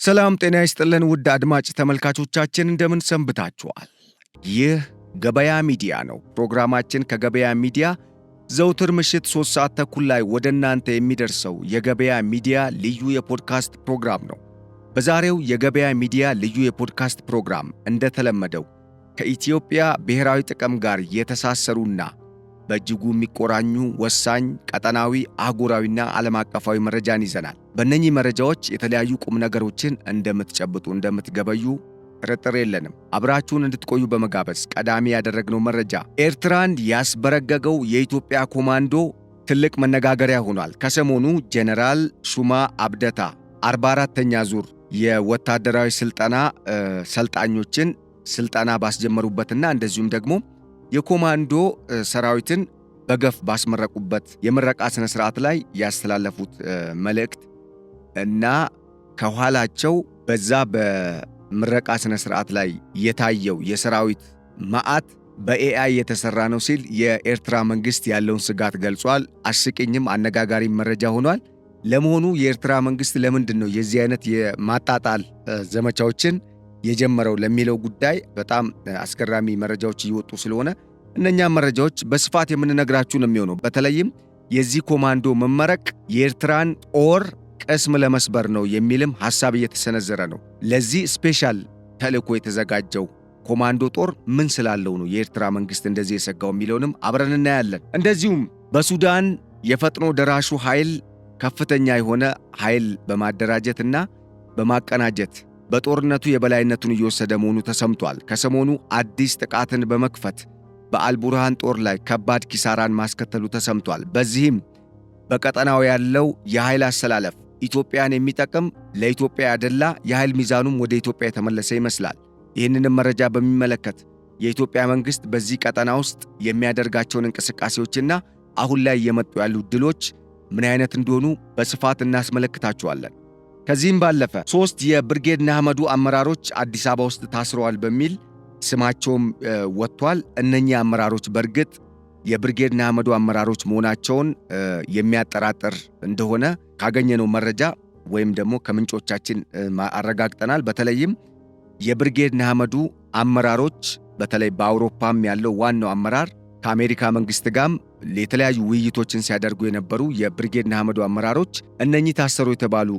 ሰላም ጤና ይስጥልን ውድ አድማጭ ተመልካቾቻችን እንደምን ሰንብታችኋል? ይህ ገበያ ሚዲያ ነው። ፕሮግራማችን ከገበያ ሚዲያ ዘውትር ምሽት 3 ሰዓት ተኩል ላይ ወደ እናንተ የሚደርሰው የገበያ ሚዲያ ልዩ የፖድካስት ፕሮግራም ነው። በዛሬው የገበያ ሚዲያ ልዩ የፖድካስት ፕሮግራም እንደተለመደው ከኢትዮጵያ ብሔራዊ ጥቅም ጋር የተሳሰሩና በእጅጉ የሚቆራኙ ወሳኝ ቀጠናዊ፣ አህጉራዊና ዓለም አቀፋዊ መረጃን ይዘናል። በእነኚህ መረጃዎች የተለያዩ ቁም ነገሮችን እንደምትጨብጡ እንደምትገበዩ ጥርጥር የለንም። አብራችሁን እንድትቆዩ በመጋበዝ ቀዳሚ ያደረግነው መረጃ ኤርትራን ያስበረገገው የኢትዮጵያ ኮማንዶ ትልቅ መነጋገሪያ ሆኗል። ከሰሞኑ ጄኔራል ሹማ አብደታ 44ኛ ዙር የወታደራዊ ሰልጣኞችን ስልጠና ባስጀመሩበትና እንደዚሁም ደግሞ የኮማንዶ ሰራዊትን በገፍ ባስመረቁበት የምረቃ ስነ ስርዓት ላይ ያስተላለፉት መልእክት እና ከኋላቸው በዛ በምረቃ ስነ ስርዓት ላይ የታየው የሰራዊት ማዕት በኤአይ የተሰራ ነው ሲል የኤርትራ መንግስት ያለውን ስጋት ገልጿል። አስቂኝም አነጋጋሪ መረጃ ሆኗል። ለመሆኑ የኤርትራ መንግስት ለምንድን ነው የዚህ አይነት የማጣጣል ዘመቻዎችን የጀመረው ለሚለው ጉዳይ በጣም አስገራሚ መረጃዎች እየወጡ ስለሆነ እነኛ መረጃዎች በስፋት የምንነግራችሁ ነው የሚሆነው። በተለይም የዚህ ኮማንዶ መመረቅ የኤርትራን ጦር ቅስም ለመስበር ነው የሚልም ሐሳብ እየተሰነዘረ ነው። ለዚህ ስፔሻል ተልዕኮ የተዘጋጀው ኮማንዶ ጦር ምን ስላለው ነው የኤርትራ መንግስት እንደዚህ የሰጋው የሚለውንም አብረን እናያለን። እንደዚሁም በሱዳን የፈጥኖ ደራሹ ኃይል ከፍተኛ የሆነ ኃይል በማደራጀትና በማቀናጀት በጦርነቱ የበላይነቱን እየወሰደ መሆኑ ተሰምቷል። ከሰሞኑ አዲስ ጥቃትን በመክፈት በአልቡርሃን ጦር ላይ ከባድ ኪሳራን ማስከተሉ ተሰምቷል። በዚህም በቀጠናው ያለው የኃይል አሰላለፍ ኢትዮጵያን የሚጠቅም ለኢትዮጵያ ያደላ የኃይል ሚዛኑም ወደ ኢትዮጵያ የተመለሰ ይመስላል። ይህንንም መረጃ በሚመለከት የኢትዮጵያ መንግስት በዚህ ቀጠና ውስጥ የሚያደርጋቸውን እንቅስቃሴዎችና አሁን ላይ እየመጡ ያሉ ድሎች ምን አይነት እንደሆኑ በስፋት እናስመለክታችኋለን። ከዚህም ባለፈ 3 የብርጌድ ንሓመዱ አመራሮች አዲስ አበባ ውስጥ ታስረዋል በሚል ስማቸውም ወጥቷል። እነኚህ አመራሮች በእርግጥ የብርጌድ ንሓመዱ አመራሮች መሆናቸውን የሚያጠራጥር እንደሆነ ካገኘነው መረጃ ወይም ደግሞ ከምንጮቻችን አረጋግጠናል። በተለይም የብርጌድ ንሓመዱ አመራሮች በተለይ በአውሮፓም ያለው ዋናው አመራር ከአሜሪካ መንግስት ጋርም የተለያዩ ውይይቶችን ሲያደርጉ የነበሩ የብርጌድ ንሓመዱ አመራሮች እነኚህ ታሰሩ የተባሉ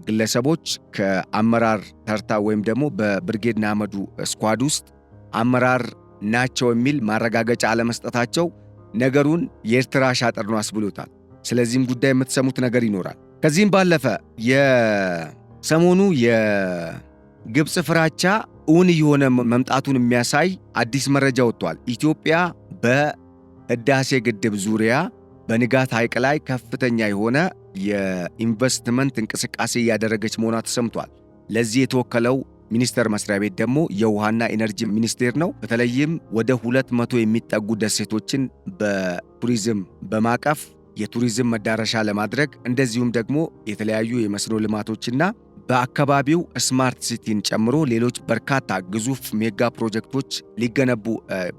ግለሰቦች ከአመራር ተርታ ወይም ደግሞ በብርጌድ ንሓመዱ ስኳድ ውስጥ አመራር ናቸው የሚል ማረጋገጫ አለመስጠታቸው ነገሩን የኤርትራ ሻጥር ነው አስብሎታል። ስለዚህም ጉዳይ የምትሰሙት ነገር ይኖራል። ከዚህም ባለፈ የሰሞኑ የግብፅ ፍራቻ እውን እየሆነ መምጣቱን የሚያሳይ አዲስ መረጃ ወጥቷል። ኢትዮጵያ በህዳሴ ግድብ ዙሪያ በንጋት ሐይቅ ላይ ከፍተኛ የሆነ የኢንቨስትመንት እንቅስቃሴ እያደረገች መሆኗ ተሰምቷል። ለዚህ የተወከለው ሚኒስቴር መስሪያ ቤት ደግሞ የውሃና ኢነርጂ ሚኒስቴር ነው። በተለይም ወደ 200 የሚጠጉ ደሴቶችን በቱሪዝም በማቀፍ የቱሪዝም መዳረሻ ለማድረግ እንደዚሁም ደግሞ የተለያዩ የመስኖ ልማቶችና በአካባቢው ስማርት ሲቲን ጨምሮ ሌሎች በርካታ ግዙፍ ሜጋ ፕሮጀክቶች ሊገነቡ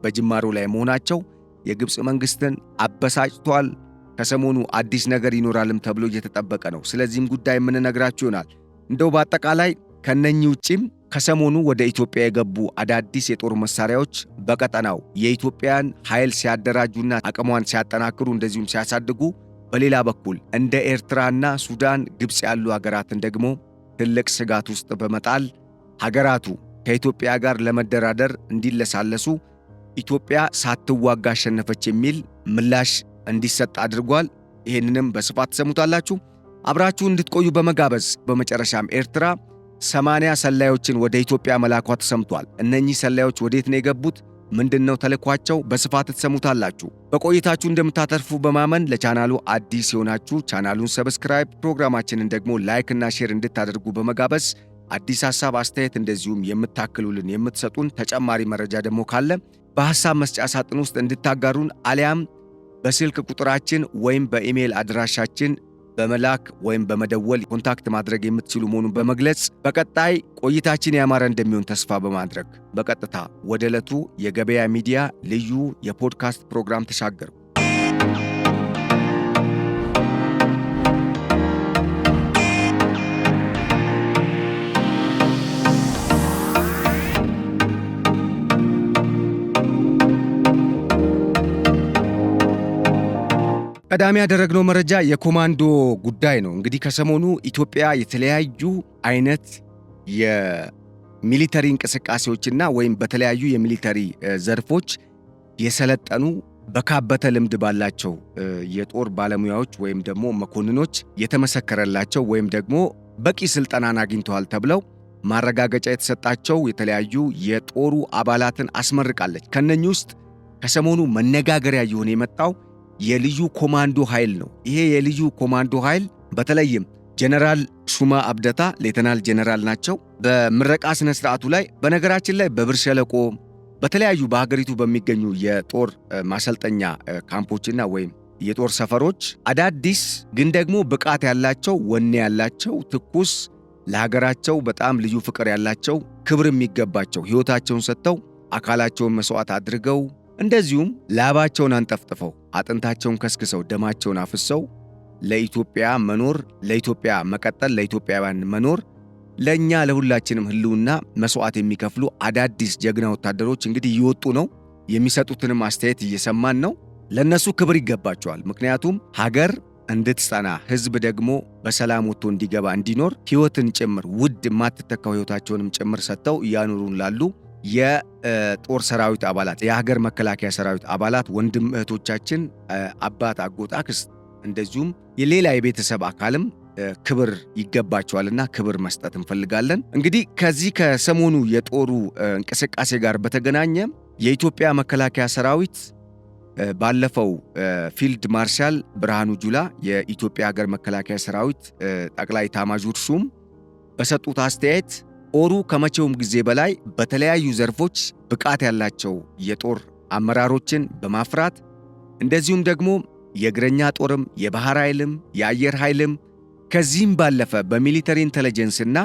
በጅማሮ ላይ መሆናቸው የግብፅ መንግስትን አበሳጭቷል። ከሰሞኑ አዲስ ነገር ይኖራልም ተብሎ እየተጠበቀ ነው። ስለዚህም ጉዳይ የምንነግራችሁ ይሆናል። እንደው በአጠቃላይ ከነኚህ ውጪም ከሰሞኑ ወደ ኢትዮጵያ የገቡ አዳዲስ የጦር መሳሪያዎች በቀጠናው የኢትዮጵያን ኃይል ሲያደራጁና አቅሟን ሲያጠናክሩ እንደዚሁም ሲያሳድጉ፣ በሌላ በኩል እንደ ኤርትራና ሱዳን፣ ግብፅ ያሉ ሀገራትን ደግሞ ትልቅ ስጋት ውስጥ በመጣል ሀገራቱ ከኢትዮጵያ ጋር ለመደራደር እንዲለሳለሱ ኢትዮጵያ ሳትዋጋ አሸነፈች የሚል ምላሽ እንዲሰጥ አድርጓል። ይህንንም በስፋት ሰሙታላችሁ። አብራችሁ እንድትቆዩ በመጋበዝ በመጨረሻም ኤርትራ 80 ሰላዮችን ወደ ኢትዮጵያ መላኳ ተሰምቷል። እነኚህ ሰላዮች ወዴት ነው የገቡት? ምንድነው ተልኳቸው? በስፋት ተሰሙታላችሁ። በቆይታችሁ እንደምታተርፉ በማመን ለቻናሉ አዲስ የሆናችሁ ቻናሉን ሰብስክራይብ፣ ፕሮግራማችንን ደግሞ ላይክ እና ሼር እንድታደርጉ በመጋበዝ አዲስ ሐሳብ፣ አስተያየት እንደዚሁም የምታክሉልን የምትሰጡን ተጨማሪ መረጃ ደግሞ ካለ በሐሳብ መስጫ ሳጥን ውስጥ እንድታጋሩን አሊያም በስልክ ቁጥራችን ወይም በኢሜል አድራሻችን በመላክ ወይም በመደወል ኮንታክት ማድረግ የምትችሉ መሆኑን በመግለጽ በቀጣይ ቆይታችን ያማረ እንደሚሆን ተስፋ በማድረግ በቀጥታ ወደ ዕለቱ የገበያ ሚዲያ ልዩ የፖድካስት ፕሮግራም ተሻገሩ። ቀዳሚ ያደረግነው መረጃ የኮማንዶ ጉዳይ ነው። እንግዲህ ከሰሞኑ ኢትዮጵያ የተለያዩ አይነት የሚሊተሪ እንቅስቃሴዎችና ወይም በተለያዩ የሚሊተሪ ዘርፎች የሰለጠኑ በካበተ ልምድ ባላቸው የጦር ባለሙያዎች ወይም ደግሞ መኮንኖች የተመሰከረላቸው ወይም ደግሞ በቂ ስልጠናን አግኝተዋል ተብለው ማረጋገጫ የተሰጣቸው የተለያዩ የጦሩ አባላትን አስመርቃለች። ከነኚህ ውስጥ ከሰሞኑ መነጋገሪያ እየሆነ የመጣው የልዩ ኮማንዶ ኃይል ነው። ይሄ የልዩ ኮማንዶ ኃይል በተለይም ጀነራል ሹማ አብደታ ሌተናል ጀነራል ናቸው። በምረቃ ስነ ስርዓቱ ላይ በነገራችን ላይ በብር ሸለቆ በተለያዩ በሀገሪቱ በሚገኙ የጦር ማሰልጠኛ ካምፖችና ወይም የጦር ሰፈሮች አዳዲስ ግን ደግሞ ብቃት ያላቸው ወኔ ያላቸው ትኩስ ለሀገራቸው በጣም ልዩ ፍቅር ያላቸው ክብር የሚገባቸው ሕይወታቸውን ሰጥተው አካላቸውን መስዋዕት አድርገው እንደዚሁም ላባቸውን አንጠፍጥፈው አጥንታቸውን ከስክሰው ደማቸውን አፍሰው ለኢትዮጵያ መኖር ለኢትዮጵያ መቀጠል ለኢትዮጵያውያን መኖር ለኛ ለሁላችንም ህልውና መስዋዕት የሚከፍሉ አዳዲስ ጀግና ወታደሮች እንግዲህ እየወጡ ነው። የሚሰጡትንም አስተያየት እየሰማን ነው። ለነሱ ክብር ይገባቸዋል። ምክንያቱም ሀገር እንድትጸና ህዝብ ደግሞ በሰላም ወጥቶ እንዲገባ እንዲኖር ህይወትን ጭምር ውድ የማትተካው ህይወታቸውንም ጭምር ሰጥተው እያኖሩን ላሉ የጦር ሰራዊት አባላት የሀገር መከላከያ ሰራዊት አባላት ወንድም እህቶቻችን አባት፣ አጎት፣ አክስት እንደዚሁም የሌላ የቤተሰብ አካልም ክብር ይገባቸዋልና ክብር መስጠት እንፈልጋለን። እንግዲህ ከዚህ ከሰሞኑ የጦሩ እንቅስቃሴ ጋር በተገናኘ የኢትዮጵያ መከላከያ ሰራዊት ባለፈው ፊልድ ማርሻል ብርሃኑ ጁላ የኢትዮጵያ ሀገር መከላከያ ሰራዊት ጠቅላይ ኤታማዦር ሹም በሰጡት አስተያየት ጦሩ ከመቼውም ጊዜ በላይ በተለያዩ ዘርፎች ብቃት ያላቸው የጦር አመራሮችን በማፍራት እንደዚሁም ደግሞ የእግረኛ ጦርም የባህር ኃይልም የአየር ኃይልም ከዚህም ባለፈ በሚሊተሪ ኢንተለጀንስና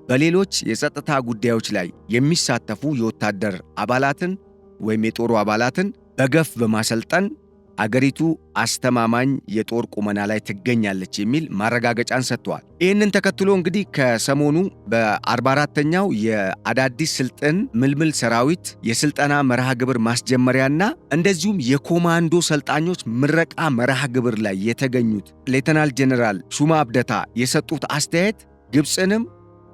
በሌሎች የጸጥታ ጉዳዮች ላይ የሚሳተፉ የወታደር አባላትን ወይም የጦሩ አባላትን በገፍ በማሰልጠን አገሪቱ አስተማማኝ የጦር ቁመና ላይ ትገኛለች የሚል ማረጋገጫን ሰጥቷል። ይህንን ተከትሎ እንግዲህ ከሰሞኑ በ44ኛው የአዳዲስ ስልጠን ምልምል ሰራዊት የስልጠና መርሃ ግብር ማስጀመሪያና እንደዚሁም የኮማንዶ ሰልጣኞች ምረቃ መርሃ ግብር ላይ የተገኙት ሌተናል ጀነራል ሹማ አብደታ የሰጡት አስተያየት ግብፅንም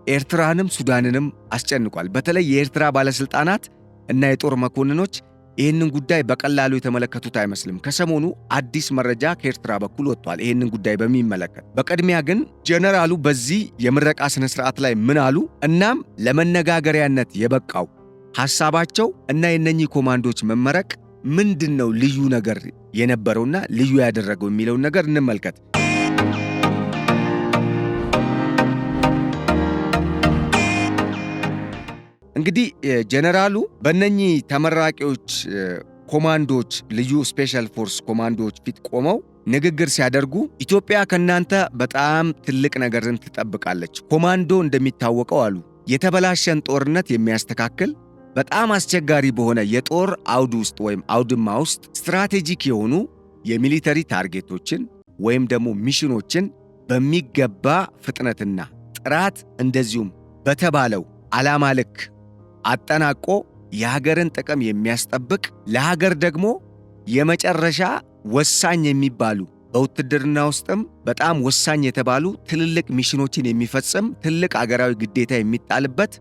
ኤርትራንም ሱዳንንም አስጨንቋል። በተለይ የኤርትራ ባለስልጣናት እና የጦር መኮንኖች ይህንን ጉዳይ በቀላሉ የተመለከቱት አይመስልም። ከሰሞኑ አዲስ መረጃ ከኤርትራ በኩል ወጥቷል ይህንን ጉዳይ በሚመለከት። በቅድሚያ ግን ጀነራሉ በዚህ የምረቃ ስነ ስርዓት ላይ ምን አሉ፣ እናም ለመነጋገሪያነት የበቃው ሐሳባቸው እና የነኚህ ኮማንዶች መመረቅ ምንድነው ልዩ ነገር የነበረውና ልዩ ያደረገው የሚለውን ነገር እንመልከት። እንግዲህ ጀነራሉ በእነኚህ ተመራቂዎች ኮማንዶች ልዩ ስፔሻል ፎርስ ኮማንዶች ፊት ቆመው ንግግር ሲያደርጉ ኢትዮጵያ ከናንተ በጣም ትልቅ ነገርን ትጠብቃለች። ኮማንዶ እንደሚታወቀው አሉ የተበላሸን ጦርነት የሚያስተካክል በጣም አስቸጋሪ በሆነ የጦር አውድ ውስጥ ወይም አውድማ ውስጥ ስትራቴጂክ የሆኑ የሚሊተሪ ታርጌቶችን ወይም ደግሞ ሚሽኖችን በሚገባ ፍጥነትና ጥራት እንደዚሁም በተባለው ዓላማ ልክ አጠናቆ የሀገርን ጥቅም የሚያስጠብቅ ለሀገር ደግሞ የመጨረሻ ወሳኝ የሚባሉ በውትድርና ውስጥም በጣም ወሳኝ የተባሉ ትልልቅ ሚሽኖችን የሚፈጽም ትልቅ አገራዊ ግዴታ የሚጣልበት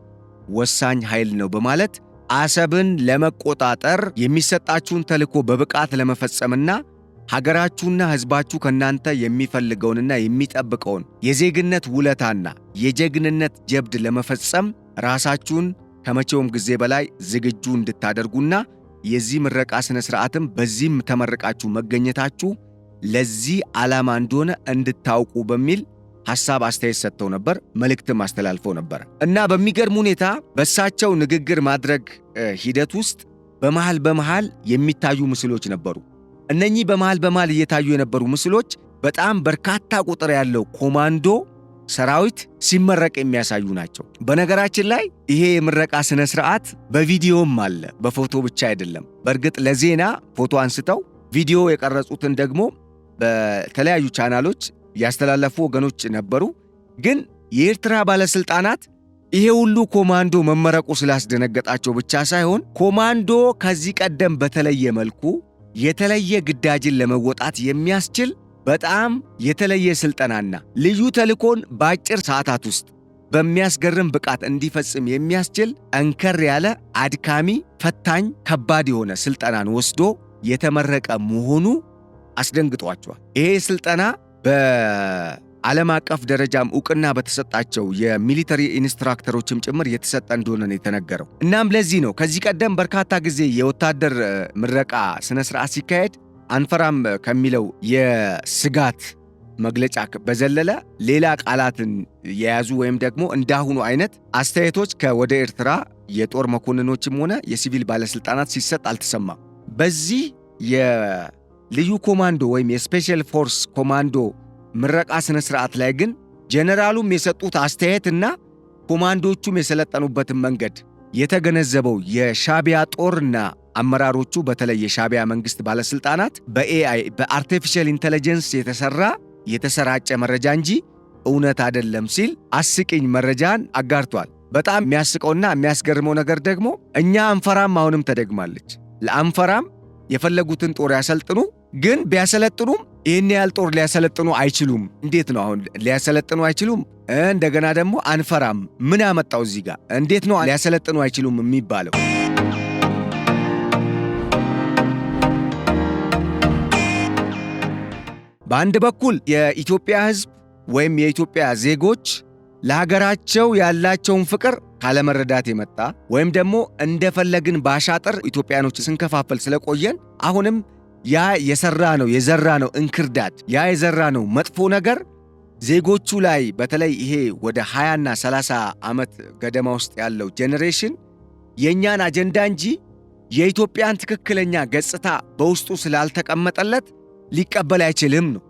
ወሳኝ ኃይል ነው በማለት አሰብን ለመቆጣጠር የሚሰጣችሁን ተልዕኮ በብቃት ለመፈጸምና ሀገራችሁና ሕዝባችሁ ከናንተ የሚፈልገውንና የሚጠብቀውን የዜግነት ውለታና የጀግንነት ጀብድ ለመፈጸም ራሳችሁን ከመቼውም ጊዜ በላይ ዝግጁ እንድታደርጉና የዚህ ምረቃ ስነ ስርዓትም በዚህም ተመረቃችሁ መገኘታችሁ ለዚህ ዓላማ እንደሆነ እንድታውቁ በሚል ሐሳብ አስተያየት ሰጥተው ነበር። መልእክትም አስተላልፈው ነበር እና በሚገርም ሁኔታ በእሳቸው ንግግር ማድረግ ሂደት ውስጥ በመሃል የሚታዩ ምስሎች ነበሩ። እነኚህ በመሃል እየታዩ የነበሩ ምስሎች በጣም በርካታ ቁጥር ያለው ኮማንዶ ሰራዊት ሲመረቅ የሚያሳዩ ናቸው። በነገራችን ላይ ይሄ የምረቃ ስነ ስርዓት በቪዲዮም አለ፣ በፎቶ ብቻ አይደለም። በእርግጥ ለዜና ፎቶ አንስተው ቪዲዮ የቀረጹትን ደግሞ በተለያዩ ቻናሎች ያስተላለፉ ወገኖች ነበሩ። ግን የኤርትራ ባለስልጣናት ይሄ ሁሉ ኮማንዶ መመረቁ ስላስደነገጣቸው ብቻ ሳይሆን ኮማንዶ ከዚህ ቀደም በተለየ መልኩ የተለየ ግዳጅን ለመወጣት የሚያስችል በጣም የተለየ ስልጠናና ልዩ ተልእኮን በአጭር ሰዓታት ውስጥ በሚያስገርም ብቃት እንዲፈጽም የሚያስችል ጠንከር ያለ አድካሚ፣ ፈታኝ፣ ከባድ የሆነ ስልጠናን ወስዶ የተመረቀ መሆኑ አስደንግጧቸዋል። ይሄ ስልጠና በዓለም አቀፍ ደረጃም ዕውቅና በተሰጣቸው የሚሊተሪ ኢንስትራክተሮችም ጭምር የተሰጠ እንደሆነ ነው የተነገረው። እናም ለዚህ ነው ከዚህ ቀደም በርካታ ጊዜ የወታደር ምረቃ ስነ ስርዓት ሲካሄድ አንፈራም ከሚለው የስጋት መግለጫ በዘለለ ሌላ ቃላትን የያዙ ወይም ደግሞ እንዳሁኑ አይነት አስተያየቶች ከወደ ኤርትራ የጦር መኮንኖችም ሆነ የሲቪል ባለስልጣናት ሲሰጥ አልተሰማም። በዚህ የልዩ ኮማንዶ ወይም የስፔሻል ፎርስ ኮማንዶ ምረቃ ስነ ስርዓት ላይ ግን ጀነራሉም የሰጡት አስተያየትና ኮማንዶቹም የሰለጠኑበትን መንገድ የተገነዘበው የሻቢያ ጦርና አመራሮቹ በተለይ የሻቢያ መንግስት ባለስልጣናት በኤአይ በአርቲፊሻል ኢንተለጀንስ የተሰራጨ መረጃ እንጂ እውነት አይደለም ሲል አስቂኝ መረጃን አጋርቷል። በጣም የሚያስቀውና የሚያስገርመው ነገር ደግሞ እኛ አንፈራም አሁንም ተደግማለች። ለአንፈራም የፈለጉትን ጦር ያሰልጥኑ፣ ግን ቢያሰለጥኑም ይህን ያህል ጦር ሊያሰለጥኑ አይችሉም። እንዴት ነው አሁን ሊያሰለጥኑ አይችሉም? እንደገና ደግሞ አንፈራም ምን ያመጣው እዚህ ጋር? እንዴት ነው ሊያሰለጥኑ አይችሉም የሚባለው? በአንድ በኩል የኢትዮጵያ ሕዝብ ወይም የኢትዮጵያ ዜጎች ለሀገራቸው ያላቸውን ፍቅር ካለመረዳት የመጣ ወይም ደግሞ እንደፈለግን ባሻጥር ኢትዮጵያኖች ስንከፋፈል ስለቆየን አሁንም ያ የዘራ ነው እንክርዳድ ያ የዘራ ነው መጥፎ ነገር ዜጎቹ ላይ በተለይ ይሄ ወደ 20 እና 30 ዓመት ገደማ ውስጥ ያለው ጄኔሬሽን የኛን አጀንዳ እንጂ የኢትዮጵያን ትክክለኛ ገጽታ በውስጡ ስላልተቀመጠለት ሊቀበል አይችልም ነው።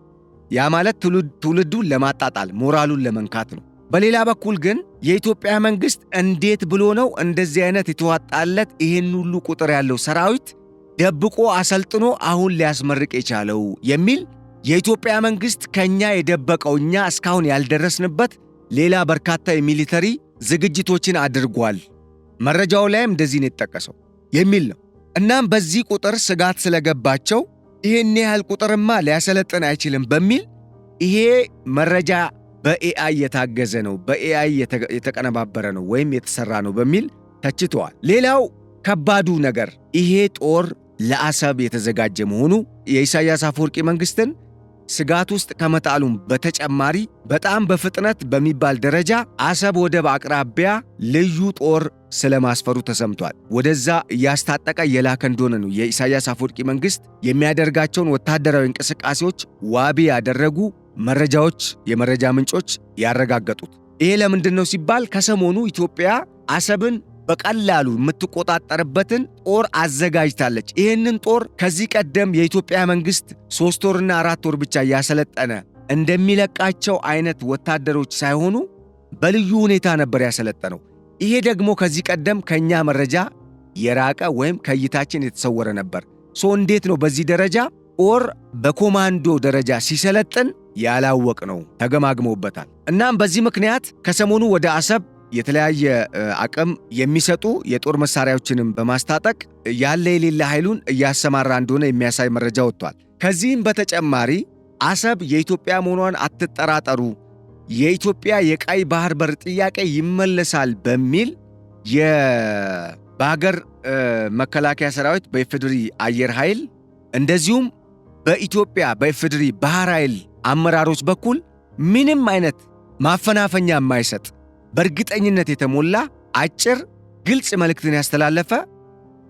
ያ ማለት ትውልዱን ለማጣጣል ሞራሉን ለመንካት ነው። በሌላ በኩል ግን የኢትዮጵያ መንግስት እንዴት ብሎ ነው እንደዚህ አይነት የተዋጣለት ይሄን ሁሉ ቁጥር ያለው ሰራዊት ደብቆ አሰልጥኖ አሁን ሊያስመርቅ የቻለው የሚል የኢትዮጵያ መንግስት ከኛ የደበቀው እኛ እስካሁን ያልደረስንበት ሌላ በርካታ የሚሊተሪ ዝግጅቶችን አድርጓል፣ መረጃው ላይም እንደዚህ ነው የተጠቀሰው የሚል ነው። እናም በዚህ ቁጥር ስጋት ስለገባቸው ይሄን ያህል ቁጥርማ ሊያሰለጥን አይችልም በሚል ይሄ መረጃ በኤአይ የታገዘ ነው፣ በኤአይ የተቀነባበረ ነው ወይም የተሰራ ነው በሚል ተችተዋል። ሌላው ከባዱ ነገር ይሄ ጦር ለአሰብ የተዘጋጀ መሆኑ የኢሳያስ አፈወርቂ መንግስትን ስጋት ውስጥ ከመጣሉም በተጨማሪ በጣም በፍጥነት በሚባል ደረጃ አሰብ ወደብ አቅራቢያ ልዩ ጦር ስለማስፈሩ ተሰምቷል። ወደዛ እያስታጠቀ የላከ እንደሆነ ነው የኢሳያስ አፈወርቂ መንግስት የሚያደርጋቸውን ወታደራዊ እንቅስቃሴዎች ዋቢ ያደረጉ መረጃዎች፣ የመረጃ ምንጮች ያረጋገጡት። ይሄ ለምንድን ነው ሲባል ከሰሞኑ ኢትዮጵያ አሰብን በቀላሉ የምትቆጣጠርበትን ጦር አዘጋጅታለች። ይህንን ጦር ከዚህ ቀደም የኢትዮጵያ መንግስት 3 ወርና 4 ወር ብቻ እያሰለጠነ እንደሚለቃቸው አይነት ወታደሮች ሳይሆኑ በልዩ ሁኔታ ነበር ያሰለጠነው። ይሄ ደግሞ ከዚህ ቀደም ከኛ መረጃ የራቀ ወይም ከእይታችን የተሰወረ ነበር። እንዴት ነው በዚህ ደረጃ ጦር በኮማንዶ ደረጃ ሲሰለጥን ያላወቅ ነው? ተገማግመውበታል። እናም በዚህ ምክንያት ከሰሞኑ ወደ አሰብ የተለያየ አቅም የሚሰጡ የጦር መሳሪያዎችንም በማስታጠቅ ያለ የሌለ ኃይሉን እያሰማራ እንደሆነ የሚያሳይ መረጃ ወጥቷል። ከዚህም በተጨማሪ አሰብ የኢትዮጵያ መሆኗን አትጠራጠሩ፣ የኢትዮጵያ የቀይ ባህር በር ጥያቄ ይመለሳል በሚል በሀገር መከላከያ ሰራዊት በኢፌዴሪ አየር ኃይል እንደዚሁም በኢትዮጵያ በኢፌዴሪ ባህር ኃይል አመራሮች በኩል ምንም አይነት ማፈናፈኛ የማይሰጥ በእርግጠኝነት የተሞላ አጭር ግልጽ መልእክትን ያስተላለፈ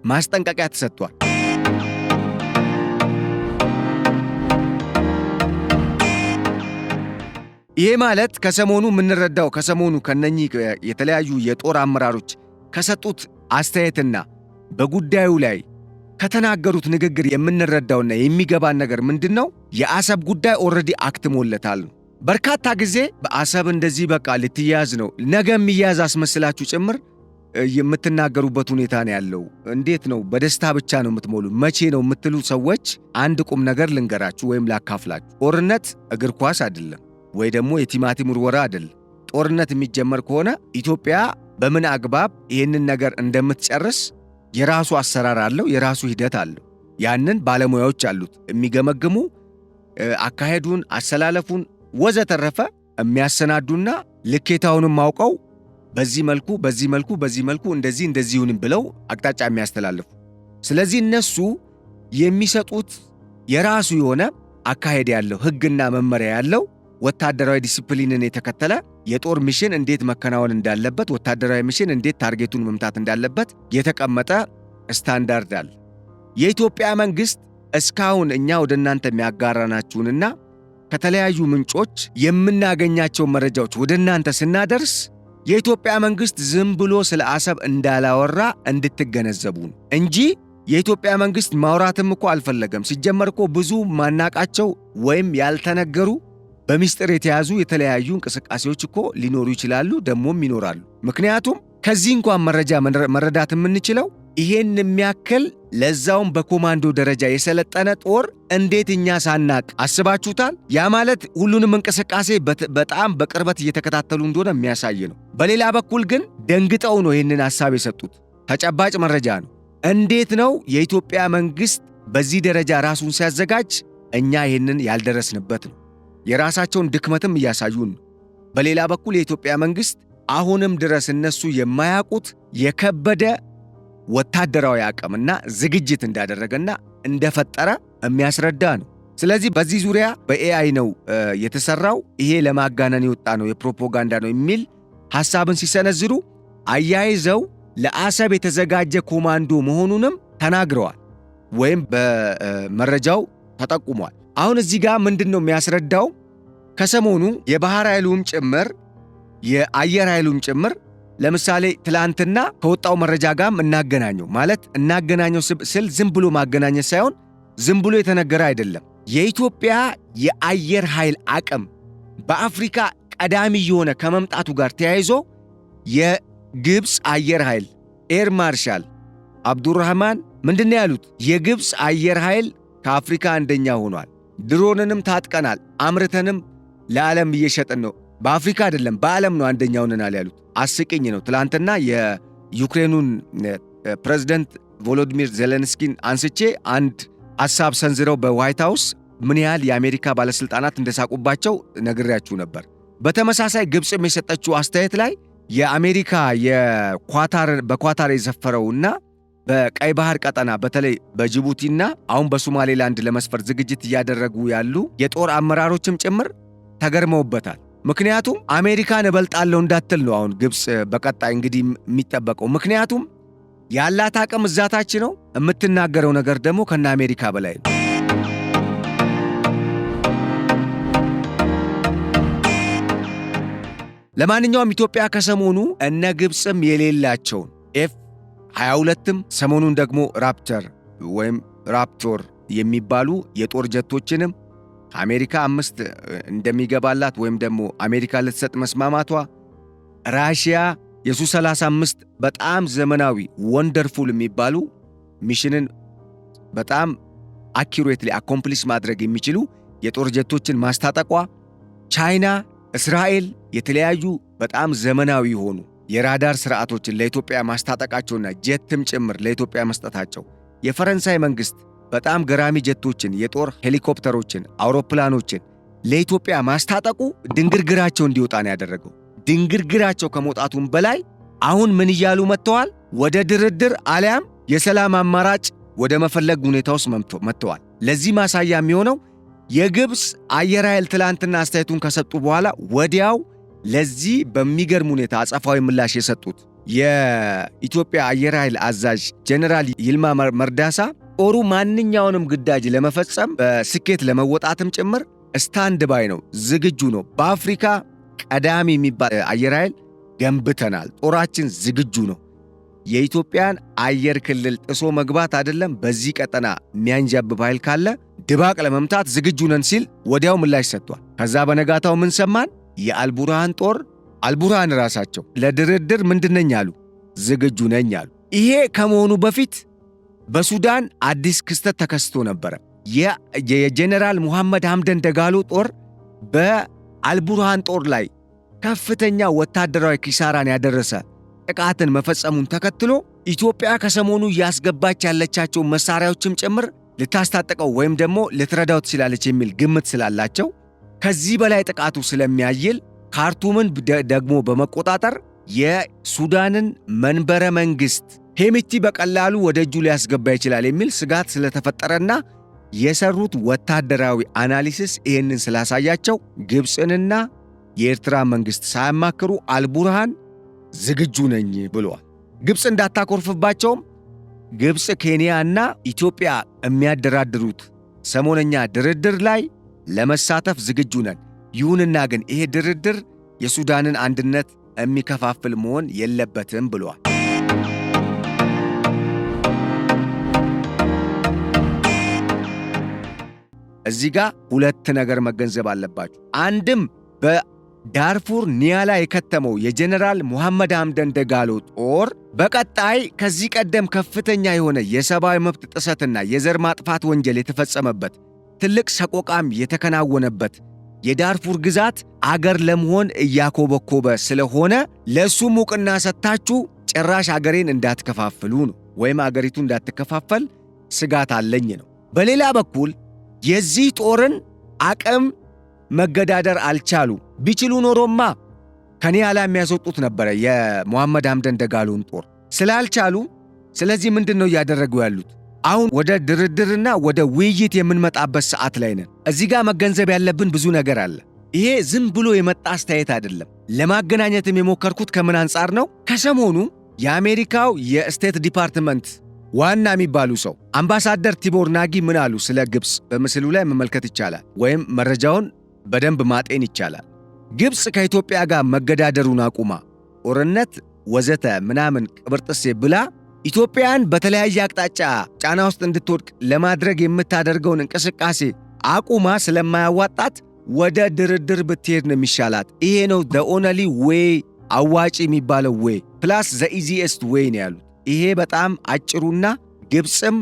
ማስጠንቀቂያ ተሰጥቷል። ይሄ ማለት ከሰሞኑ የምንረዳው ከነኚህ የተለያዩ የጦር አመራሮች ከሰጡት አስተያየትና በጉዳዩ ላይ ከተናገሩት ንግግር የምንረዳውና የሚገባን ነገር ምንድነው? የአሰብ ጉዳይ ኦልሬዲ አክትሞለታል። በርካታ ጊዜ በአሰብ እንደዚህ በቃ ልትያዝ ነው ነገ የሚያዝ አስመስላችሁ ጭምር የምትናገሩበት ሁኔታ ነው ያለው። እንዴት ነው በደስታ ብቻ ነው የምትሞሉ? መቼ ነው የምትሉ ሰዎች አንድ ቁም ነገር ልንገራችሁ ወይም ላካፍላችሁ። ጦርነት እግር ኳስ አይደለም ወይ ደግሞ የቲማቲም ውርወራ አይደለም። ጦርነት የሚጀመር ከሆነ ኢትዮጵያ በምን አግባብ ይህንን ነገር እንደምትጨርስ የራሱ አሰራር አለው፣ የራሱ ሂደት አለው። ያንን ባለሙያዎች አሉት የሚገመግሙ አካሄዱን፣ አሰላለፉን ወዘተረፈ የሚያሰናዱና ልኬታውንም ማውቀው በዚህ መልኩ እንደዚሁንም ብለው አቅጣጫ የሚያስተላልፉ። ስለዚህ እነሱ የሚሰጡት የራሱ የሆነ አካሄድ ያለው ሕግና መመሪያ ያለው ወታደራዊ ዲሲፕሊንን የተከተለ የጦር ሚሽን እንዴት መከናወን እንዳለበት፣ ወታደራዊ ሚሽን እንዴት ታርጌቱን መምታት እንዳለበት የተቀመጠ ስታንዳርድ አለ። የኢትዮጵያ መንግስት እስካሁን እኛ ወደ እናንተ የሚያጋራናችሁንና ከተለያዩ ምንጮች የምናገኛቸው መረጃዎች ወደ እናንተ ስናደርስ የኢትዮጵያ መንግስት ዝም ብሎ ስለ አሰብ እንዳላወራ እንድትገነዘቡ እንጂ የኢትዮጵያ መንግስት ማውራትም እኮ አልፈለገም። ሲጀመር እኮ ብዙ ማናቃቸው ወይም ያልተነገሩ በሚስጥር የተያዙ የተለያዩ እንቅስቃሴዎች እኮ ሊኖሩ ይችላሉ፣ ደሞም ይኖራሉ። ምክንያቱም ከዚህ እንኳን መረጃ መረዳት የምንችለው ይሄን የሚያክል ለዛውም በኮማንዶ ደረጃ የሰለጠነ ጦር እንዴት እኛ ሳናቅ አስባችሁታል? ያ ማለት ሁሉንም እንቅስቃሴ በጣም በቅርበት እየተከታተሉ እንደሆነ የሚያሳይ ነው። በሌላ በኩል ግን ደንግጠው ነው ይህንን ሐሳብ የሰጡት። ተጨባጭ መረጃ ነው። እንዴት ነው የኢትዮጵያ መንግስት በዚህ ደረጃ ራሱን ሲያዘጋጅ እኛ ይህንን ያልደረስንበት ነው። የራሳቸውን ድክመትም እያሳዩን ነው። በሌላ በኩል የኢትዮጵያ መንግስት አሁንም ድረስ እነሱ የማያውቁት የከበደ ወታደራዊ አቅምና ዝግጅት እንዳደረገና እንደፈጠረ የሚያስረዳ ነው። ስለዚህ በዚህ ዙሪያ በኤአይ ነው የተሰራው፣ ይሄ ለማጋነን የወጣ ነው፣ የፕሮፓጋንዳ ነው የሚል ሐሳብን ሲሰነዝሩ አያይዘው ለአሰብ የተዘጋጀ ኮማንዶ መሆኑንም ተናግረዋል ወይም በመረጃው ተጠቁሟል። አሁን እዚህ ጋር ምንድነው የሚያስረዳው? ከሰሞኑ የባህር ኃይሉም ጭምር የአየር ኃይሉም ጭምር ለምሳሌ ትላንትና ከወጣው መረጃ ጋርም እናገናኘው ስል ዝም ብሎ ማገናኘት ሳይሆን ዝም ብሎ የተነገረ አይደለም። የኢትዮጵያ የአየር ኃይል አቅም በአፍሪካ ቀዳሚ የሆነ ከመምጣቱ ጋር ተያይዞ የግብፅ አየር ኃይል ኤር ማርሻል አብዱራህማን ምንድነው ያሉት? የግብፅ አየር ኃይል ከአፍሪካ አንደኛ ሆኗል። ድሮንንም ታጥቀናል፣ አምርተንም ለዓለም እየሸጥን ነው። በአፍሪካ አይደለም በዓለም ነው አንደኛ ሆነናል ያሉት። አስቂኝ ነው። ትላንትና የዩክሬኑን ፕሬዝደንት ቮሎዲሚር ዜሌንስኪን አንስቼ አንድ ሐሳብ ሰንዝረው በዋይት ሃውስ ምን ያህል የአሜሪካ ባለሥልጣናት እንደሳቁባቸው ነግሬያችሁ ነበር። በተመሳሳይ ግብፅም የሰጠችው አስተያየት ላይ የአሜሪካ በኳታር የዘፈረውና በቀይ ባህር ቀጠና በተለይ በጅቡቲና አሁን በሶማሌላንድ ለመስፈር ዝግጅት እያደረጉ ያሉ የጦር አመራሮችም ጭምር ተገርመውበታል። ምክንያቱም አሜሪካን እበልጣለሁ እንዳትል ነው አሁን ግብፅ በቀጣይ እንግዲህ የሚጠበቀው። ምክንያቱም ያላት አቅም እዛታች ነው፣ የምትናገረው ነገር ደግሞ ከነ አሜሪካ በላይ ነው። ለማንኛውም ኢትዮጵያ ከሰሞኑ እነ ግብፅም የሌላቸውን F-22ም ሰሞኑን ደግሞ ራፕተር ወይም ራፕቶር የሚባሉ የጦር ጀቶችንም አሜሪካ 5 እንደሚገባላት ወይም ደግሞ አሜሪካ ልትሰጥ መስማማቷ፣ ራሽያ የሱ-35 በጣም ዘመናዊ ወንደርፉል የሚባሉ ሚሽንን በጣም አኪዩሬትሊ አኮምፕሊሽ ማድረግ የሚችሉ የጦር ጀቶችን ማስታጠቋ፣ ቻይና፣ እስራኤል የተለያዩ በጣም ዘመናዊ የሆኑ የራዳር ስርዓቶችን ለኢትዮጵያ ማስታጠቃቸውና ጀትም ጭምር ለኢትዮጵያ መስጠታቸው፣ የፈረንሳይ መንግስት በጣም ገራሚ ጀቶችን፣ የጦር ሄሊኮፕተሮችን፣ አውሮፕላኖችን ለኢትዮጵያ ማስታጠቁ ድንግርግራቸው እንዲወጣ ነው ያደረገው። ድንግርግራቸው ከመውጣቱም በላይ አሁን ምን እያሉ መጥተዋል? ወደ ድርድር አሊያም የሰላም አማራጭ ወደ መፈለግ ሁኔታ ውስጥ መጥተዋል። ለዚህ ማሳያ የሚሆነው የግብፅ አየር ኃይል ትላንትና አስተያየቱን ከሰጡ በኋላ ወዲያው ለዚህ በሚገርም ሁኔታ አጸፋዊ ምላሽ የሰጡት የኢትዮጵያ አየር ኃይል አዛዥ ጄኔራል ይልማ መርዳሳ ጦሩ ማንኛውንም ግዳጅ ለመፈጸም በስኬት ለመወጣትም ጭምር ስታንድ ባይ ነው፣ ዝግጁ ነው። በአፍሪካ ቀዳሚ የሚባል አየር ኃይል ገንብተናል፣ ጦራችን ዝግጁ ነው። የኢትዮጵያን አየር ክልል ጥሶ መግባት አይደለም በዚህ ቀጠና የሚያንዣብብ ኃይል ካለ ድባቅ ለመምታት ዝግጁ ነን ሲል ወዲያው ምላሽ ሰጥቷል። ከዛ በነጋታው ምን ሰማን? የአልቡርሃን ጦር አልቡርሃን ራሳቸው ለድርድር ምንድነኝ አሉ፣ ዝግጁ ነኝ አሉ። ይሄ ከመሆኑ በፊት በሱዳን አዲስ ክስተት ተከስቶ ነበረ። የጄኔራል ሙሐመድ ሐምደን ደጋሎ ጦር በአልቡርሃን ጦር ላይ ከፍተኛ ወታደራዊ ኪሳራን ያደረሰ ጥቃትን መፈጸሙን ተከትሎ ኢትዮጵያ ከሰሞኑ እያስገባች ያለቻቸው መሳሪያዎችም ጭምር ልታስታጥቀው ወይም ደግሞ ልትረዳው ትችላለች የሚል ግምት ስላላቸው ከዚህ በላይ ጥቃቱ ስለሚያይል ካርቱምን ደግሞ በመቆጣጠር የሱዳንን መንበረ መንግስት ሄሚቲ በቀላሉ ወደ እጁ ሊያስገባ ይችላል የሚል ስጋት ስለተፈጠረና የሰሩት ወታደራዊ አናሊሲስ ይህንን ስላሳያቸው ግብፅንና የኤርትራ መንግስት ሳያማክሩ አልቡርሃን ዝግጁ ነኝ ብለዋል። ግብፅ እንዳታኮርፍባቸውም ግብፅ፣ ኬንያ እና ኢትዮጵያ የሚያደራድሩት ሰሞነኛ ድርድር ላይ ለመሳተፍ ዝግጁ ነን። ይሁንና ግን ይሄ ድርድር የሱዳንን አንድነት የሚከፋፍል መሆን የለበትም ብለዋል። እዚህ ጋር ሁለት ነገር መገንዘብ አለባችሁ። አንድም በዳርፉር ኒያላ የከተመው የጀነራል ሙሐመድ ሐምደን ደጋሎ ጦር በቀጣይ ከዚህ ቀደም ከፍተኛ የሆነ የሰብአዊ መብት ጥሰትና የዘር ማጥፋት ወንጀል የተፈጸመበት ትልቅ ሰቆቃም የተከናወነበት የዳርፉር ግዛት አገር ለመሆን እያኮበኮበ ስለሆነ ለሱም ዕውቅና ሰጥታችሁ ጭራሽ አገሬን እንዳትከፋፍሉ ነው፣ ወይም አገሪቱ እንዳትከፋፈል ስጋት አለኝ ነው። በሌላ በኩል የዚህ ጦርን አቅም መገዳደር አልቻሉ። ቢችሉ ኖሮማ ከኒያላ የሚያስወጡት ነበረ የሙሐመድ ሐምደን ደጋሎን ጦር። ስላልቻሉ ስለዚህ ምንድነው እያደረጉ ያሉት? አሁን ወደ ድርድርና ወደ ውይይት የምንመጣበት ሰዓት ላይ ነን። እዚህ ጋር መገንዘብ ያለብን ብዙ ነገር አለ። ይሄ ዝም ብሎ የመጣ አስተያየት አይደለም። ለማገናኘትም የሞከርኩት ከምን አንጻር ነው? ከሰሞኑ የአሜሪካው የስቴት ዲፓርትመንት ዋና የሚባሉ ሰው አምባሳደር ቲቦር ናጊ ምን አሉ ስለ ግብፅ? በምስሉ ላይ መመልከት ይቻላል፣ ወይም መረጃውን በደንብ ማጤን ይቻላል። ግብፅ ከኢትዮጵያ ጋር መገዳደሩን አቁማ ጦርነት ወዘተ ምናምን ቅብርጥሴ ብላ ኢትዮጵያን በተለያየ አቅጣጫ ጫና ውስጥ እንድትወድቅ ለማድረግ የምታደርገውን እንቅስቃሴ አቁማ ስለማያዋጣት ወደ ድርድር ብትሄድ ነው የሚሻላት። ይሄ ነው the only way፣ አዋጪ የሚባለው way ፕላስ the easiest way ነው ያሉት። ይሄ በጣም አጭሩና ግብፅም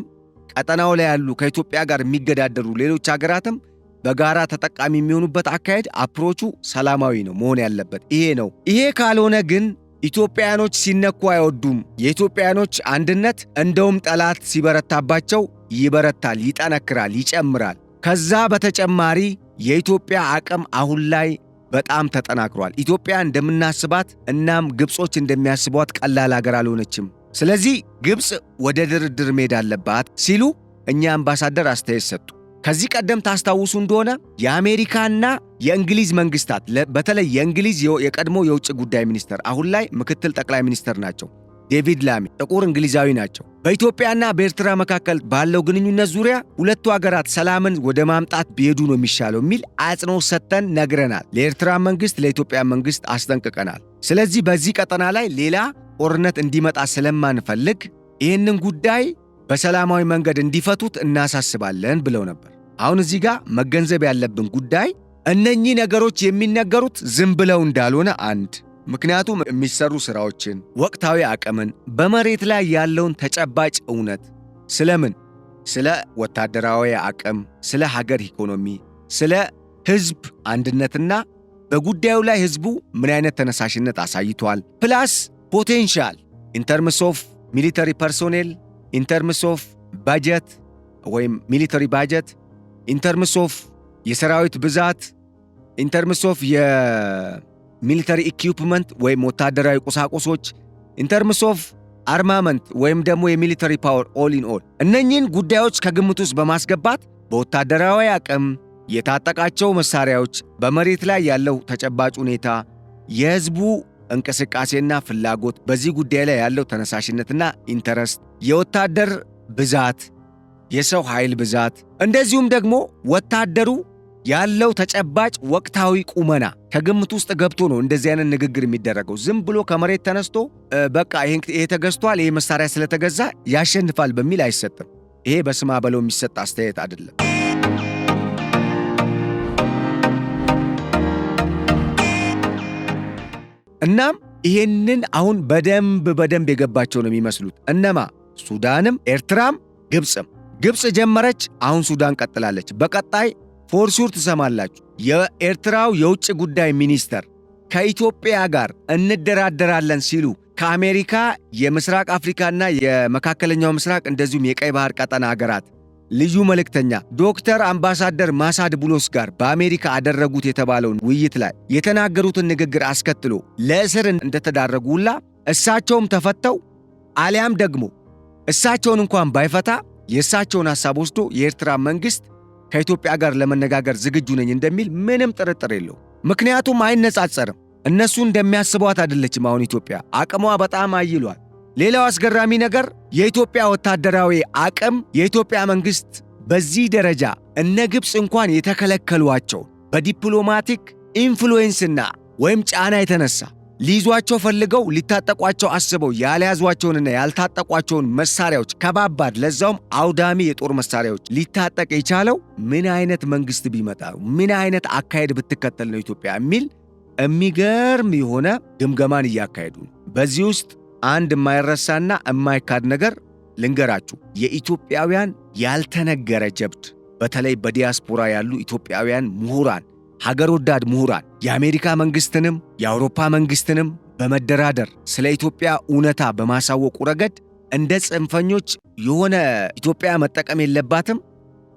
ቀጠናው ላይ ያሉ ከኢትዮጵያ ጋር የሚገዳደሩ ሌሎች ሀገራትም በጋራ ተጠቃሚ የሚሆኑበት አካሄድ አፕሮቹ ሰላማዊ ነው መሆን ያለበት። ይሄ ነው። ይሄ ካልሆነ ግን ኢትዮጵያኖች ሲነኩ አይወዱም። የኢትዮጵያኖች አንድነት እንደውም ጠላት ሲበረታባቸው ይበረታል፣ ይጠነክራል፣ ይጨምራል። ከዛ በተጨማሪ የኢትዮጵያ አቅም አሁን ላይ በጣም ተጠናክሯል። ኢትዮጵያ እንደምናስባት እናም ግብጾች እንደሚያስቧት ቀላል ሀገር አልሆነችም። ስለዚህ ግብፅ ወደ ድርድር መሄድ አለባት ሲሉ እኛ አምባሳደር አስተያየት ሰጡ። ከዚህ ቀደም ታስታውሱ እንደሆነ የአሜሪካና የእንግሊዝ መንግስታት በተለይ የእንግሊዝ የቀድሞ የውጭ ጉዳይ ሚኒስተር አሁን ላይ ምክትል ጠቅላይ ሚኒስተር ናቸው፣ ዴቪድ ላሚ ጥቁር እንግሊዛዊ ናቸው። በኢትዮጵያና በኤርትራ መካከል ባለው ግንኙነት ዙሪያ ሁለቱ ሀገራት ሰላምን ወደ ማምጣት ቢሄዱ ነው የሚሻለው የሚል አጽንኦት ሰጥተን ነግረናል። ለኤርትራ መንግስት፣ ለኢትዮጵያ መንግስት አስጠንቅቀናል። ስለዚህ በዚህ ቀጠና ላይ ሌላ ጦርነት እንዲመጣ ስለማንፈልግ ይህንን ጉዳይ በሰላማዊ መንገድ እንዲፈቱት እናሳስባለን ብለው ነበር። አሁን እዚህ ጋር መገንዘብ ያለብን ጉዳይ እነኚህ ነገሮች የሚነገሩት ዝም ብለው እንዳልሆነ አንድ፣ ምክንያቱም የሚሰሩ ስራዎችን፣ ወቅታዊ አቅምን፣ በመሬት ላይ ያለውን ተጨባጭ እውነት ስለምን፣ ስለ ወታደራዊ አቅም፣ ስለ ሀገር ኢኮኖሚ፣ ስለ ህዝብ አንድነትና በጉዳዩ ላይ ህዝቡ ምን አይነት ተነሳሽነት አሳይቷል፣ ፕላስ ፖቴንሻል ኢንተርምስ ኦፍ ሚሊተሪ ፐርሶኔል፣ ኢንተርምስ ኦፍ ባጀት ወይም ሚሊተሪ ባጀት፣ ኢንተርምስ ኦፍ የሰራዊት ብዛት፣ ኢንተርምስ ኦፍ የሚሊተሪ ኢኩፕመንት ወይም ወታደራዊ ቁሳቁሶች፣ ኢንተርምስ ኦፍ አርማመንት ወይም ደግሞ የሚሊተሪ ፓወር ኦል ኢን ኦል። እነኚህን ጉዳዮች ከግምት ውስጥ በማስገባት በወታደራዊ አቅም፣ የታጠቃቸው መሳሪያዎች፣ በመሬት ላይ ያለው ተጨባጭ ሁኔታ፣ የህዝቡ እንቅስቃሴና ፍላጎት፣ በዚህ ጉዳይ ላይ ያለው ተነሳሽነትና ኢንተረስት፣ የወታደር ብዛት፣ የሰው ኃይል ብዛት፣ እንደዚሁም ደግሞ ወታደሩ ያለው ተጨባጭ ወቅታዊ ቁመና ከግምት ውስጥ ገብቶ ነው እንደዚህ አይነት ንግግር የሚደረገው። ዝም ብሎ ከመሬት ተነስቶ በቃ ይሄ ተገዝቷል፣ ይሄ መሳሪያ ስለተገዛ ያሸንፋል በሚል አይሰጥም። ይሄ በስማ በለው የሚሰጥ አስተያየት አይደለም። እናም ይሄንን አሁን በደንብ የገባቸው ነው የሚመስሉት እነማ ሱዳንም፣ ኤርትራም፣ ግብፅም። ግብፅ ጀመረች፣ አሁን ሱዳን ቀጥላለች። በቀጣይ ፎርሹር ትሰማላችሁ። የኤርትራው የውጭ ጉዳይ ሚኒስተር ከኢትዮጵያ ጋር እንደራደራለን ሲሉ ከአሜሪካ የምስራቅ አፍሪካና የመካከለኛው ምስራቅ እንደዚሁም የቀይ ባህር ቀጠና ሀገራት ልዩ መልእክተኛ ዶክተር አምባሳደር ማሳድ ቡሎስ ጋር በአሜሪካ አደረጉት የተባለውን ውይይት ላይ የተናገሩትን ንግግር አስከትሎ ለእስር እንደተዳረጉ ሁላ እሳቸውም ተፈተው አሊያም ደግሞ እሳቸውን እንኳን ባይፈታ የእሳቸውን ሐሳብ ወስዶ የኤርትራ መንግሥት ከኢትዮጵያ ጋር ለመነጋገር ዝግጁ ነኝ እንደሚል ምንም ጥርጥር የለው። ምክንያቱም አይነጻጸርም። እነሱ እንደሚያስቧት አይደለችም። አሁን ኢትዮጵያ አቅሟ በጣም አይሏል። ሌላው አስገራሚ ነገር የኢትዮጵያ ወታደራዊ አቅም የኢትዮጵያ መንግሥት በዚህ ደረጃ እነ ግብፅ እንኳን የተከለከሏቸው በዲፕሎማቲክ ኢንፍሉዌንስና ወይም ጫና የተነሳ ሊይዟቸው ፈልገው ሊታጠቋቸው አስበው ያልያዟቸውንና ያልታጠቋቸውን መሳሪያዎች ከባባድ ለዛውም አውዳሚ የጦር መሳሪያዎች ሊታጠቅ የቻለው ምን አይነት መንግሥት ቢመጣ ምን አይነት አካሄድ ብትከተል ነው ኢትዮጵያ የሚል የሚገርም የሆነ ግምገማን እያካሄዱ ነው። በዚህ ውስጥ አንድ የማይረሳና የማይካድ ነገር ልንገራችሁ። የኢትዮጵያውያን ያልተነገረ ጀብድ፣ በተለይ በዲያስፖራ ያሉ ኢትዮጵያውያን ምሁራን፣ ሀገር ወዳድ ምሁራን የአሜሪካ መንግሥትንም የአውሮፓ መንግሥትንም በመደራደር ስለ ኢትዮጵያ እውነታ በማሳወቁ ረገድ እንደ ጽንፈኞች የሆነ ኢትዮጵያ መጠቀም የለባትም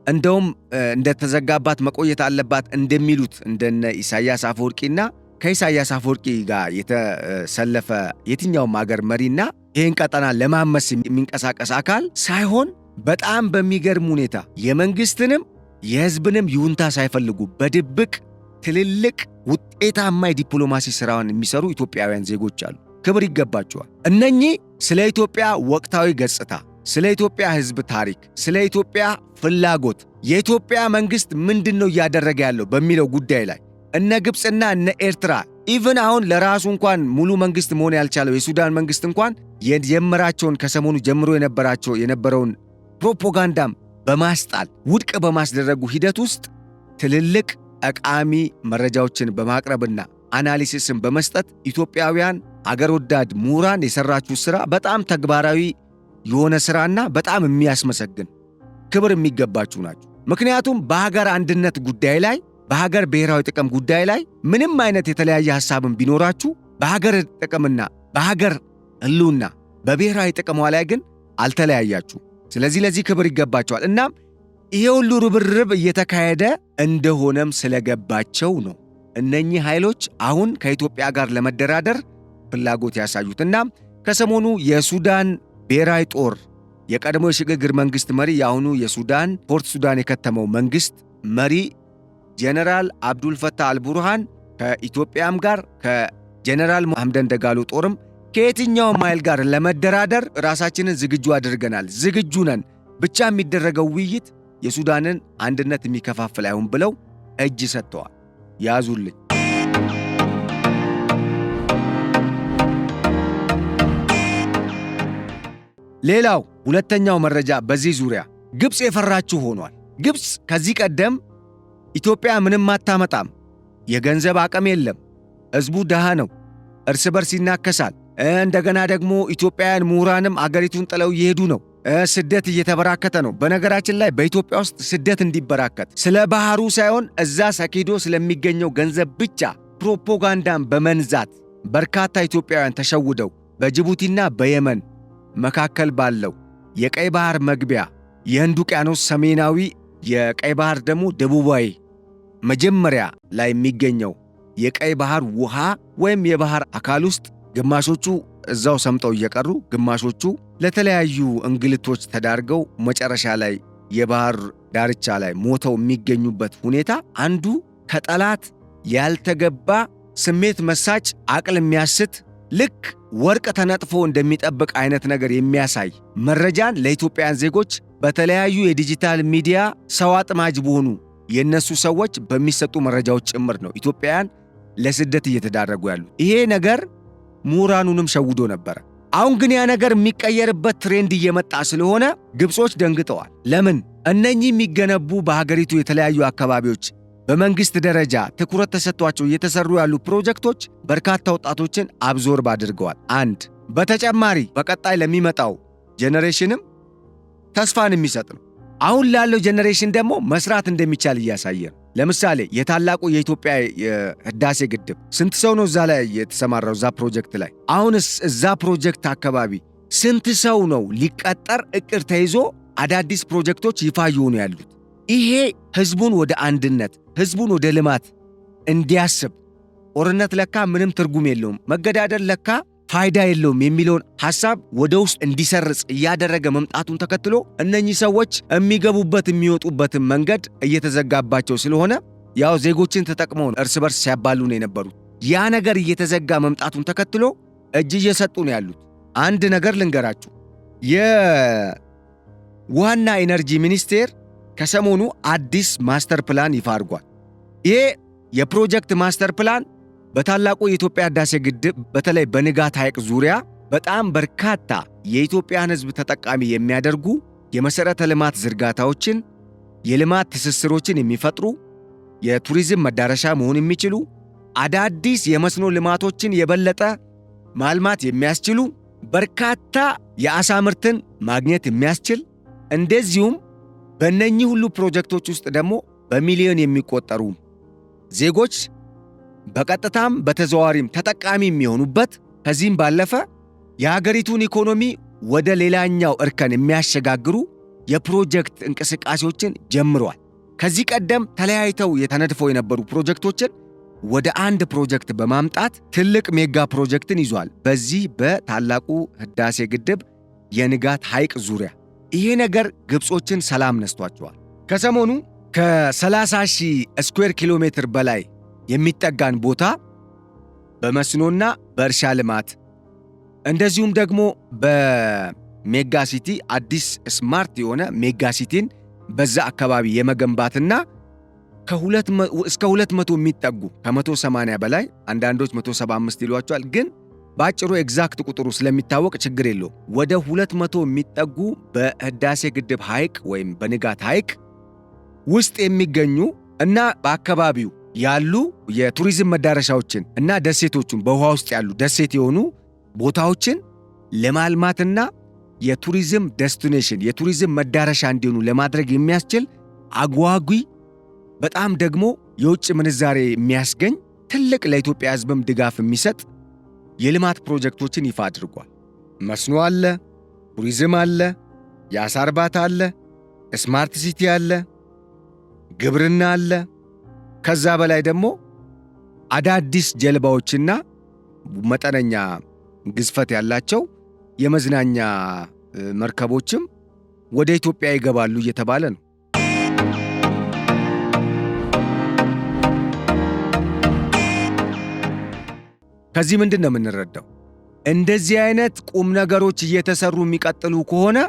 እንደውም እንደተዘጋባት መቆየት አለባት እንደሚሉት እንደነ ኢሳያስ አፈወርቂና ከኢሳያስ አፈወርቂ ጋር የተሰለፈ የትኛውም ሀገር መሪና ይህን ቀጠና ለማመስ የሚንቀሳቀስ አካል ሳይሆን በጣም በሚገርም ሁኔታ የመንግሥትንም የሕዝብንም ይሁንታ ሳይፈልጉ በድብቅ ትልልቅ ውጤታማ የዲፕሎማሲ ሥራውን የሚሰሩ ኢትዮጵያውያን ዜጎች አሉ። ክብር ይገባቸዋል። እነኚህ ስለ ኢትዮጵያ ወቅታዊ ገጽታ፣ ስለ ኢትዮጵያ ሕዝብ ታሪክ፣ ስለ ኢትዮጵያ ፍላጎት፣ የኢትዮጵያ መንግሥት ምንድን ነው እያደረገ ያለው በሚለው ጉዳይ ላይ እነ ግብፅና እነ ኤርትራ ኢቭን አሁን ለራሱ እንኳን ሙሉ መንግሥት መሆን ያልቻለው የሱዳን መንግሥት እንኳን የጀመራቸውን ከሰሞኑ ጀምሮ የነበረውን ፕሮፓጋንዳም በማስጣል ውድቅ በማስደረጉ ሂደት ውስጥ ትልልቅ ጠቃሚ መረጃዎችን በማቅረብና አናሊሲስን በመስጠት ኢትዮጵያውያን አገር ወዳድ ምሁራን የሰራችው ሥራ በጣም ተግባራዊ የሆነ ሥራና በጣም የሚያስመሰግን ክብር የሚገባችሁ ናችሁ። ምክንያቱም በሀገር አንድነት ጉዳይ ላይ በሀገር ብሔራዊ ጥቅም ጉዳይ ላይ ምንም አይነት የተለያየ ሐሳብን ቢኖራችሁ በሀገር ጥቅምና በሀገር ሕልውና በብሔራዊ ጥቅሟ ላይ ግን አልተለያያችሁ። ስለዚህ ለዚህ ክብር ይገባቸዋል። እናም ይሄ ሁሉ ርብርብ እየተካሄደ እንደሆነም ስለገባቸው ነው እነኚህ ኃይሎች አሁን ከኢትዮጵያ ጋር ለመደራደር ፍላጎት ያሳዩት። እናም ከሰሞኑ የሱዳን ብሔራዊ ጦር የቀድሞ የሽግግር መንግሥት መሪ የአሁኑ የሱዳን ፖርት ሱዳን የከተመው መንግሥት መሪ ጀነራል አብዱልፈታህ አልቡርሃን ከኢትዮጵያም ጋር ከጀነራል ሐምደን ደጋሎ ጦርም ከየትኛውም ኃይል ጋር ለመደራደር ራሳችንን ዝግጁ አድርገናል፣ ዝግጁ ነን፣ ብቻ የሚደረገው ውይይት የሱዳንን አንድነት የሚከፋፍል አይሁን ብለው እጅ ሰጥተዋል። ያዙልኝ። ሌላው ሁለተኛው መረጃ በዚህ ዙሪያ ግብፅ የፈራችሁ ሆኗል። ግብፅ ከዚህ ቀደም ኢትዮጵያ ምንም አታመጣም፣ የገንዘብ አቅም የለም፣ ሕዝቡ ድሃ ነው፣ እርስ በርስ ይናከሳል፣ እንደገና ደግሞ ኢትዮጵያውያን ምሁራንም አገሪቱን ጥለው እየሄዱ ነው፣ ስደት እየተበራከተ ነው። በነገራችን ላይ በኢትዮጵያ ውስጥ ስደት እንዲበራከት ስለ ባህሩ ሳይሆን እዛ ሰኪዶ ስለሚገኘው ገንዘብ ብቻ ፕሮፓጋንዳን በመንዛት በርካታ ኢትዮጵያውያን ተሸውደው በጅቡቲና በየመን መካከል ባለው የቀይ ባህር መግቢያ የህንድ ውቅያኖስ ሰሜናዊ የቀይ ባህር ደግሞ ደቡባዊ መጀመሪያ ላይ የሚገኘው የቀይ ባህር ውሃ ወይም የባህር አካል ውስጥ ግማሾቹ እዛው ሰምጠው እየቀሩ ግማሾቹ ለተለያዩ እንግልቶች ተዳርገው መጨረሻ ላይ የባህር ዳርቻ ላይ ሞተው የሚገኙበት ሁኔታ አንዱ ከጠላት ያልተገባ ስሜት መሳጭ አቅል የሚያስት ልክ ወርቅ ተነጥፎ እንደሚጠብቅ አይነት ነገር የሚያሳይ መረጃን ለኢትዮጵያውያን ዜጎች በተለያዩ የዲጂታል ሚዲያ ሰው አጥማጅ በሆኑ የነሱ ሰዎች በሚሰጡ መረጃዎች ጭምር ነው ኢትዮጵያውያን ለስደት እየተዳረጉ ያሉ። ይሄ ነገር ምሁራኑንም ሸውዶ ነበር። አሁን ግን ያ ነገር የሚቀየርበት ትሬንድ እየመጣ ስለሆነ ግብጾች ደንግጠዋል። ለምን? እነኚህ የሚገነቡ በሀገሪቱ የተለያዩ አካባቢዎች በመንግስት ደረጃ ትኩረት ተሰጥቷቸው እየተሰሩ ያሉ ፕሮጀክቶች በርካታ ወጣቶችን አብዞርብ አድርገዋል። አንድ በተጨማሪ በቀጣይ ለሚመጣው ጄኔሬሽንም ተስፋን የሚሰጥ ነው። አሁን ላለው ጄኔሬሽን ደግሞ መስራት እንደሚቻል እያሳየ ነው። ለምሳሌ የታላቁ የኢትዮጵያ ህዳሴ ግድብ ስንት ሰው ነው እዛ ላይ የተሰማራው? እዛ ፕሮጀክት ላይ አሁንስ እዛ ፕሮጀክት አካባቢ ስንት ሰው ነው ሊቀጠር እቅድ ተይዞ አዳዲስ ፕሮጀክቶች ይፋ እየሆኑ ያሉት። ይሄ ህዝቡን ወደ አንድነት፣ ህዝቡን ወደ ልማት እንዲያስብ ጦርነት ለካ ምንም ትርጉም የለውም፣ መገዳደል ለካ ፋይዳ የለውም የሚለውን ሐሳብ ወደ ውስጥ እንዲሰርጽ እያደረገ መምጣቱን ተከትሎ እነኚህ ሰዎች የሚገቡበት የሚወጡበትን መንገድ እየተዘጋባቸው ስለሆነ ያው ዜጎችን ተጠቅመው እርስ በርስ ሲያባሉ ነው የነበሩት። ያ ነገር እየተዘጋ መምጣቱን ተከትሎ እጅ እየሰጡ ነው ያሉት። አንድ ነገር ልንገራችሁ። የውሃና ኢነርጂ ሚኒስቴር ከሰሞኑ አዲስ ማስተር ፕላን ይፋ አድርጓል። ይሄ የፕሮጀክት ማስተር ፕላን በታላቁ የኢትዮጵያ ህዳሴ ግድብ በተለይ በንጋት ሐይቅ ዙሪያ በጣም በርካታ የኢትዮጵያን ህዝብ ተጠቃሚ የሚያደርጉ የመሠረተ ልማት ዝርጋታዎችን፣ የልማት ትስስሮችን የሚፈጥሩ የቱሪዝም መዳረሻ መሆን የሚችሉ አዳዲስ የመስኖ ልማቶችን የበለጠ ማልማት የሚያስችሉ በርካታ የዓሣ ምርትን ማግኘት የሚያስችል እንደዚሁም በእነኚህ ሁሉ ፕሮጀክቶች ውስጥ ደግሞ በሚሊዮን የሚቆጠሩ ዜጎች በቀጥታም በተዘዋዋሪም ተጠቃሚ የሚሆኑበት ከዚህም ባለፈ የሀገሪቱን ኢኮኖሚ ወደ ሌላኛው እርከን የሚያሸጋግሩ የፕሮጀክት እንቅስቃሴዎችን ጀምረዋል። ከዚህ ቀደም ተለያይተው የተነድፈው የነበሩ ፕሮጀክቶችን ወደ አንድ ፕሮጀክት በማምጣት ትልቅ ሜጋ ፕሮጀክትን ይዟል። በዚህ በታላቁ ህዳሴ ግድብ የንጋት ሐይቅ ዙሪያ ይሄ ነገር ግብጾችን ሰላም ነስቷቸዋል። ከሰሞኑ ከ30,000 ስኩዌር ኪሎ ሜትር በላይ የሚጠጋን ቦታ በመስኖና በእርሻ ልማት እንደዚሁም ደግሞ በሜጋ ሲቲ አዲስ ስማርት የሆነ ሜጋ ሲቲን በዛ አካባቢ የመገንባትና እስከ 200 የሚጠጉ ከ180 በላይ አንዳንዶች 175 ይሏቸዋል፣ ግን በአጭሩ ኤግዛክት ቁጥሩ ስለሚታወቅ ችግር የለውም። ወደ 200 የሚጠጉ በህዳሴ ግድብ ሐይቅ ወይም በንጋት ሐይቅ ውስጥ የሚገኙ እና በአካባቢው ያሉ የቱሪዝም መዳረሻዎችን እና ደሴቶቹን በውሃ ውስጥ ያሉ ደሴት የሆኑ ቦታዎችን ለማልማትና የቱሪዝም ዴስቲኔሽን የቱሪዝም መዳረሻ እንዲሆኑ ለማድረግ የሚያስችል አጓጊ በጣም ደግሞ የውጭ ምንዛሬ የሚያስገኝ ትልቅ ለኢትዮጵያ ህዝብም ድጋፍ የሚሰጥ የልማት ፕሮጀክቶችን ይፋ አድርጓል። መስኖ አለ፣ ቱሪዝም አለ፣ የዓሣ እርባታ አለ፣ ስማርት ሲቲ አለ፣ ግብርና አለ። ከዛ በላይ ደግሞ አዳዲስ ጀልባዎችና መጠነኛ ግዝፈት ያላቸው የመዝናኛ መርከቦችም ወደ ኢትዮጵያ ይገባሉ እየተባለ ነው። ከዚህ ምንድን ነው የምንረዳው? እንደዚህ አይነት ቁም ነገሮች እየተሰሩ የሚቀጥሉ ከሆነ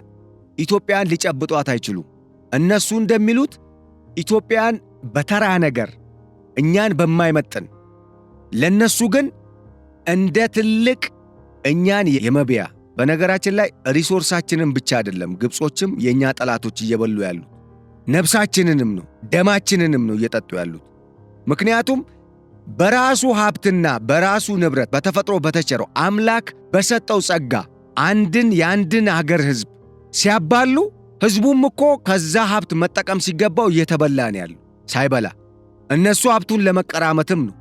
ኢትዮጵያን ሊጨብጧት አይችሉም። እነሱ እንደሚሉት ኢትዮጵያን በተራ ነገር እኛን በማይመጥን ለነሱ ግን እንደ ትልቅ እኛን የመብያ በነገራችን ላይ ሪሶርሳችንን ብቻ አይደለም ግብጾችም የእኛ ጠላቶች እየበሉ ያሉት ነፍሳችንንም ነው ደማችንንም ነው እየጠጡ ያሉት። ምክንያቱም በራሱ ሀብትና በራሱ ንብረት በተፈጥሮ በተቸረው አምላክ በሰጠው ጸጋ የአንድን ሀገር ህዝብ ሲያባሉ ህዝቡም እኮ ከዛ ሀብት መጠቀም ሲገባው እየተበላ ነው ያለው ሳይበላ። እነሱ ሀብቱን ለመቀራመትም ነው።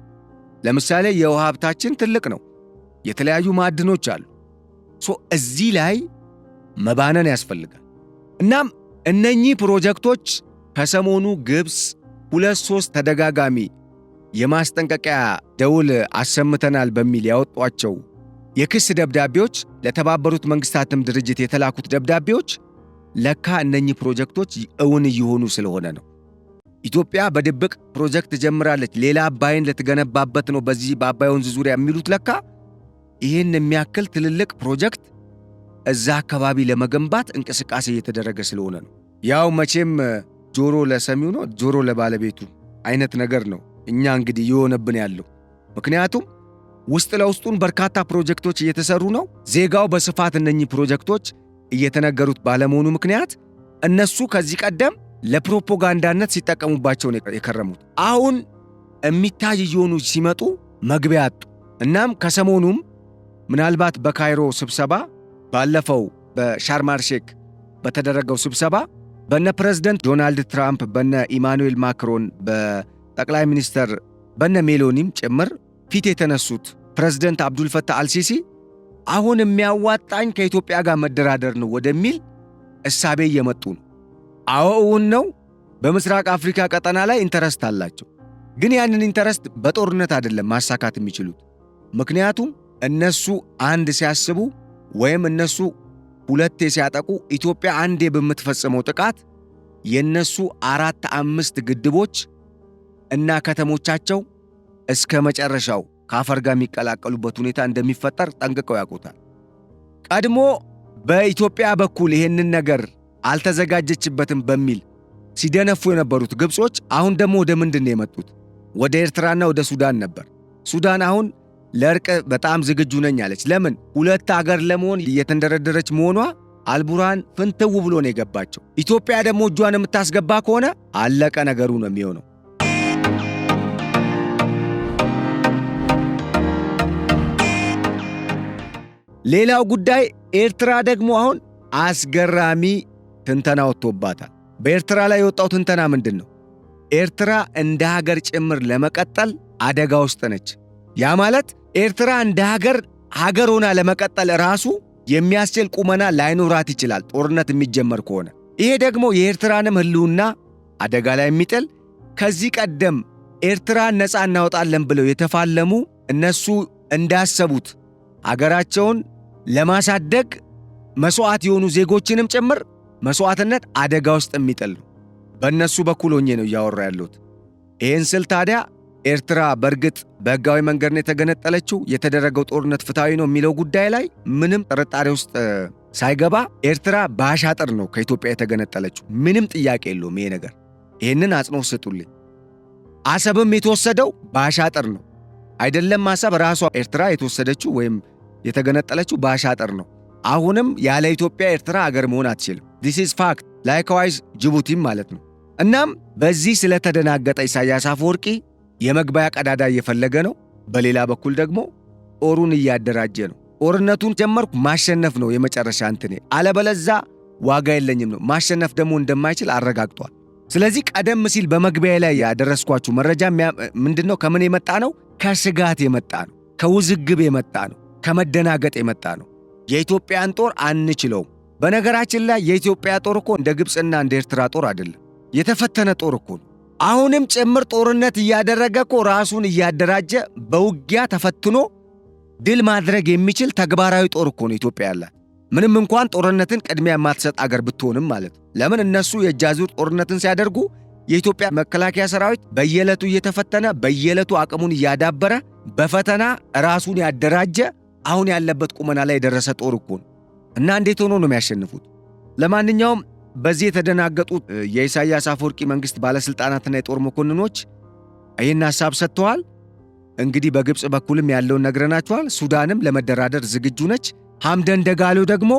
ለምሳሌ የውሃ ሀብታችን ትልቅ ነው፣ የተለያዩ ማዕድኖች አሉ። እዚህ ላይ መባነን ያስፈልጋል። እናም እነኚህ ፕሮጀክቶች ከሰሞኑ ግብፅ 2-3 ተደጋጋሚ የማስጠንቀቂያ ደውል አሰምተናል በሚል ያወጧቸው የክስ ደብዳቤዎች ለተባበሩት መንግስታትም ድርጅት የተላኩት ደብዳቤዎች ለካ እነኚህ ፕሮጀክቶች እውን እየሆኑ ስለሆነ ነው። ኢትዮጵያ በድብቅ ፕሮጀክት ጀምራለች፣ ሌላ አባይን ልትገነባበት ነው በዚህ በአባይ ወንዝ ዙሪያ የሚሉት ለካ ይህን የሚያክል ትልልቅ ፕሮጀክት እዛ አካባቢ ለመገንባት እንቅስቃሴ እየተደረገ ስለሆነ ነው። ያው መቼም ጆሮ ለሰሚው ነው ጆሮ ለባለቤቱ አይነት ነገር ነው እኛ እንግዲህ የሆነብን ያለው። ምክንያቱም ውስጥ ለውስጡን በርካታ ፕሮጀክቶች እየተሰሩ ነው። ዜጋው በስፋት እነኚህ ፕሮጀክቶች እየተነገሩት ባለመሆኑ ምክንያት እነሱ ከዚህ ቀደም ለፕሮፓጋንዳነት ሲጠቀሙባቸው የከረሙት አሁን የሚታይ እየሆኑ ሲመጡ መግቢያ አጡ። እናም ከሰሞኑም ምናልባት በካይሮ ስብሰባ ባለፈው በሻርም ሼክ በተደረገው ስብሰባ በነ ፕሬዝዳንት ዶናልድ ትራምፕ በነ ኢማኑኤል ማክሮን በጠቅላይ ሚኒስተር በነ ሜሎኒም ጭምር ፊት የተነሱት ፕሬዝዳንት አብዱልፈታህ አልሲሲ አሁን የሚያዋጣኝ ከኢትዮጵያ ጋር መደራደር ነው ወደሚል እሳቤ እየመጡ ነው። አዎውን ነው። በምስራቅ አፍሪካ ቀጠና ላይ ኢንተረስት አላቸው። ግን ያንን ኢንተረስት በጦርነት አይደለም ማሳካት የሚችሉት። ምክንያቱም እነሱ አንድ ሲያስቡ ወይም እነሱ ሁለቴ ሲያጠቁ ኢትዮጵያ አንዴ በምትፈጽመው ጥቃት የነሱ 4-5 ግድቦች እና ከተሞቻቸው እስከ መጨረሻው ከአፈር ጋር የሚቀላቀሉበት ሁኔታ እንደሚፈጠር ጠንቅቀው ያውቁታል። ቀድሞ በኢትዮጵያ በኩል ይሄንን ነገር አልተዘጋጀችበትም በሚል ሲደነፉ የነበሩት ግብጾች አሁን ደግሞ ወደ ምንድን ነው የመጡት? ወደ ኤርትራና ወደ ሱዳን ነበር። ሱዳን አሁን ለእርቅ በጣም ዝግጁ ነኝ አለች። ለምን? ሁለት አገር ለመሆን እየተንደረደረች መሆኗ አልቡርሃን ፍንትው ብሎ ነው የገባቸው። ኢትዮጵያ ደግሞ እጇን የምታስገባ ከሆነ አለቀ ነገሩ ነው የሚሆነው። ሌላው ጉዳይ ኤርትራ ደግሞ አሁን አስገራሚ ትንተና ወጥቶባታል። በኤርትራ ላይ የወጣው ትንተና ምንድን ነው? ኤርትራ እንደ ሀገር ጭምር ለመቀጠል አደጋ ውስጥ ነች። ያ ማለት ኤርትራ እንደ ሀገር ሆና ለመቀጠል ራሱ የሚያስችል ቁመና ላይኖራት ይችላል ጦርነት የሚጀመር ከሆነ። ይሄ ደግሞ የኤርትራንም ሕልውና አደጋ ላይ የሚጥል ከዚህ ቀደም ኤርትራን ነፃ እናወጣለን ብለው የተፋለሙ እነሱ እንዳሰቡት አገራቸውን ለማሳደግ መስዋዕት የሆኑ ዜጎችንም ጭምር መስዋዕትነት አደጋ ውስጥ የሚጥል ነው። በእነሱ በኩል ሆኜ ነው እያወራ ያለሁት። ይህን ስል ታዲያ ኤርትራ በእርግጥ በሕጋዊ መንገድ ነው የተገነጠለችው፣ የተደረገው ጦርነት ፍትሐዊ ነው የሚለው ጉዳይ ላይ ምንም ጥርጣሬ ውስጥ ሳይገባ ኤርትራ በአሻጥር ነው ከኢትዮጵያ የተገነጠለችው። ምንም ጥያቄ የለውም ይሄ ነገር። ይህንን አጽንኦት ስጡልኝ። አሰብም የተወሰደው በአሻጥር ነው አይደለም። አሰብ ራሷ ኤርትራ የተወሰደችው ወይም የተገነጠለችው በአሻጥር ነው። አሁንም ያለ ኢትዮጵያ ኤርትራ አገር መሆን አትችልም። ዲስ ኢዝ ፋክት። ላይክዋይዝ ጅቡቲም ማለት ነው። እናም በዚህ ስለተደናገጠ ኢሳያስ አፈወርቂ የመግባያ ቀዳዳ እየፈለገ ነው። በሌላ በኩል ደግሞ ጦሩን እያደራጀ ነው። ጦርነቱን ጀመርኩ ማሸነፍ ነው የመጨረሻ እንትኔ፣ አለበለዛ ዋጋ የለኝም ነው። ማሸነፍ ደግሞ እንደማይችል አረጋግጧል። ስለዚህ ቀደም ሲል በመግቢያ ላይ ያደረስኳችሁ መረጃ ምንድነው? ከምን የመጣ ነው? ከስጋት የመጣ ነው። ከውዝግብ የመጣ ነው። ከመደናገጥ የመጣ ነው። የኢትዮጵያን ጦር አንችለውም። በነገራችን ላይ የኢትዮጵያ ጦር እኮ እንደ ግብፅና እንደ ኤርትራ ጦር አይደለም። የተፈተነ ጦር እኮ ነው። አሁንም ጭምር ጦርነት እያደረገ እኮ ራሱን እያደራጀ በውጊያ ተፈትኖ ድል ማድረግ የሚችል ተግባራዊ ጦር እኮ ነው ኢትዮጵያ ያላት። ምንም እንኳን ጦርነትን ቅድሚያ የማትሰጥ አገር ብትሆንም ማለት ነው። ለምን? እነሱ የእጅ አዙር ጦርነትን ሲያደርጉ የኢትዮጵያ መከላከያ ሰራዊት በየዕለቱ እየተፈተነ በየዕለቱ አቅሙን እያዳበረ በፈተና ራሱን ያደራጀ አሁን ያለበት ቁመና ላይ የደረሰ ጦር እኮ ነው። እና እንዴት ሆኖ ነው የሚያሸንፉት? ለማንኛውም በዚህ የተደናገጡት የኢሳያስ አፈወርቂ መንግስት ባለስልጣናትና የጦር መኮንኖች ይህን ሐሳብ ሰጥተዋል። እንግዲህ በግብፅ በኩልም ያለውን ነግረናቸዋል። ሱዳንም ለመደራደር ዝግጁ ነች። ሐምደን ደጋሎ ደግሞ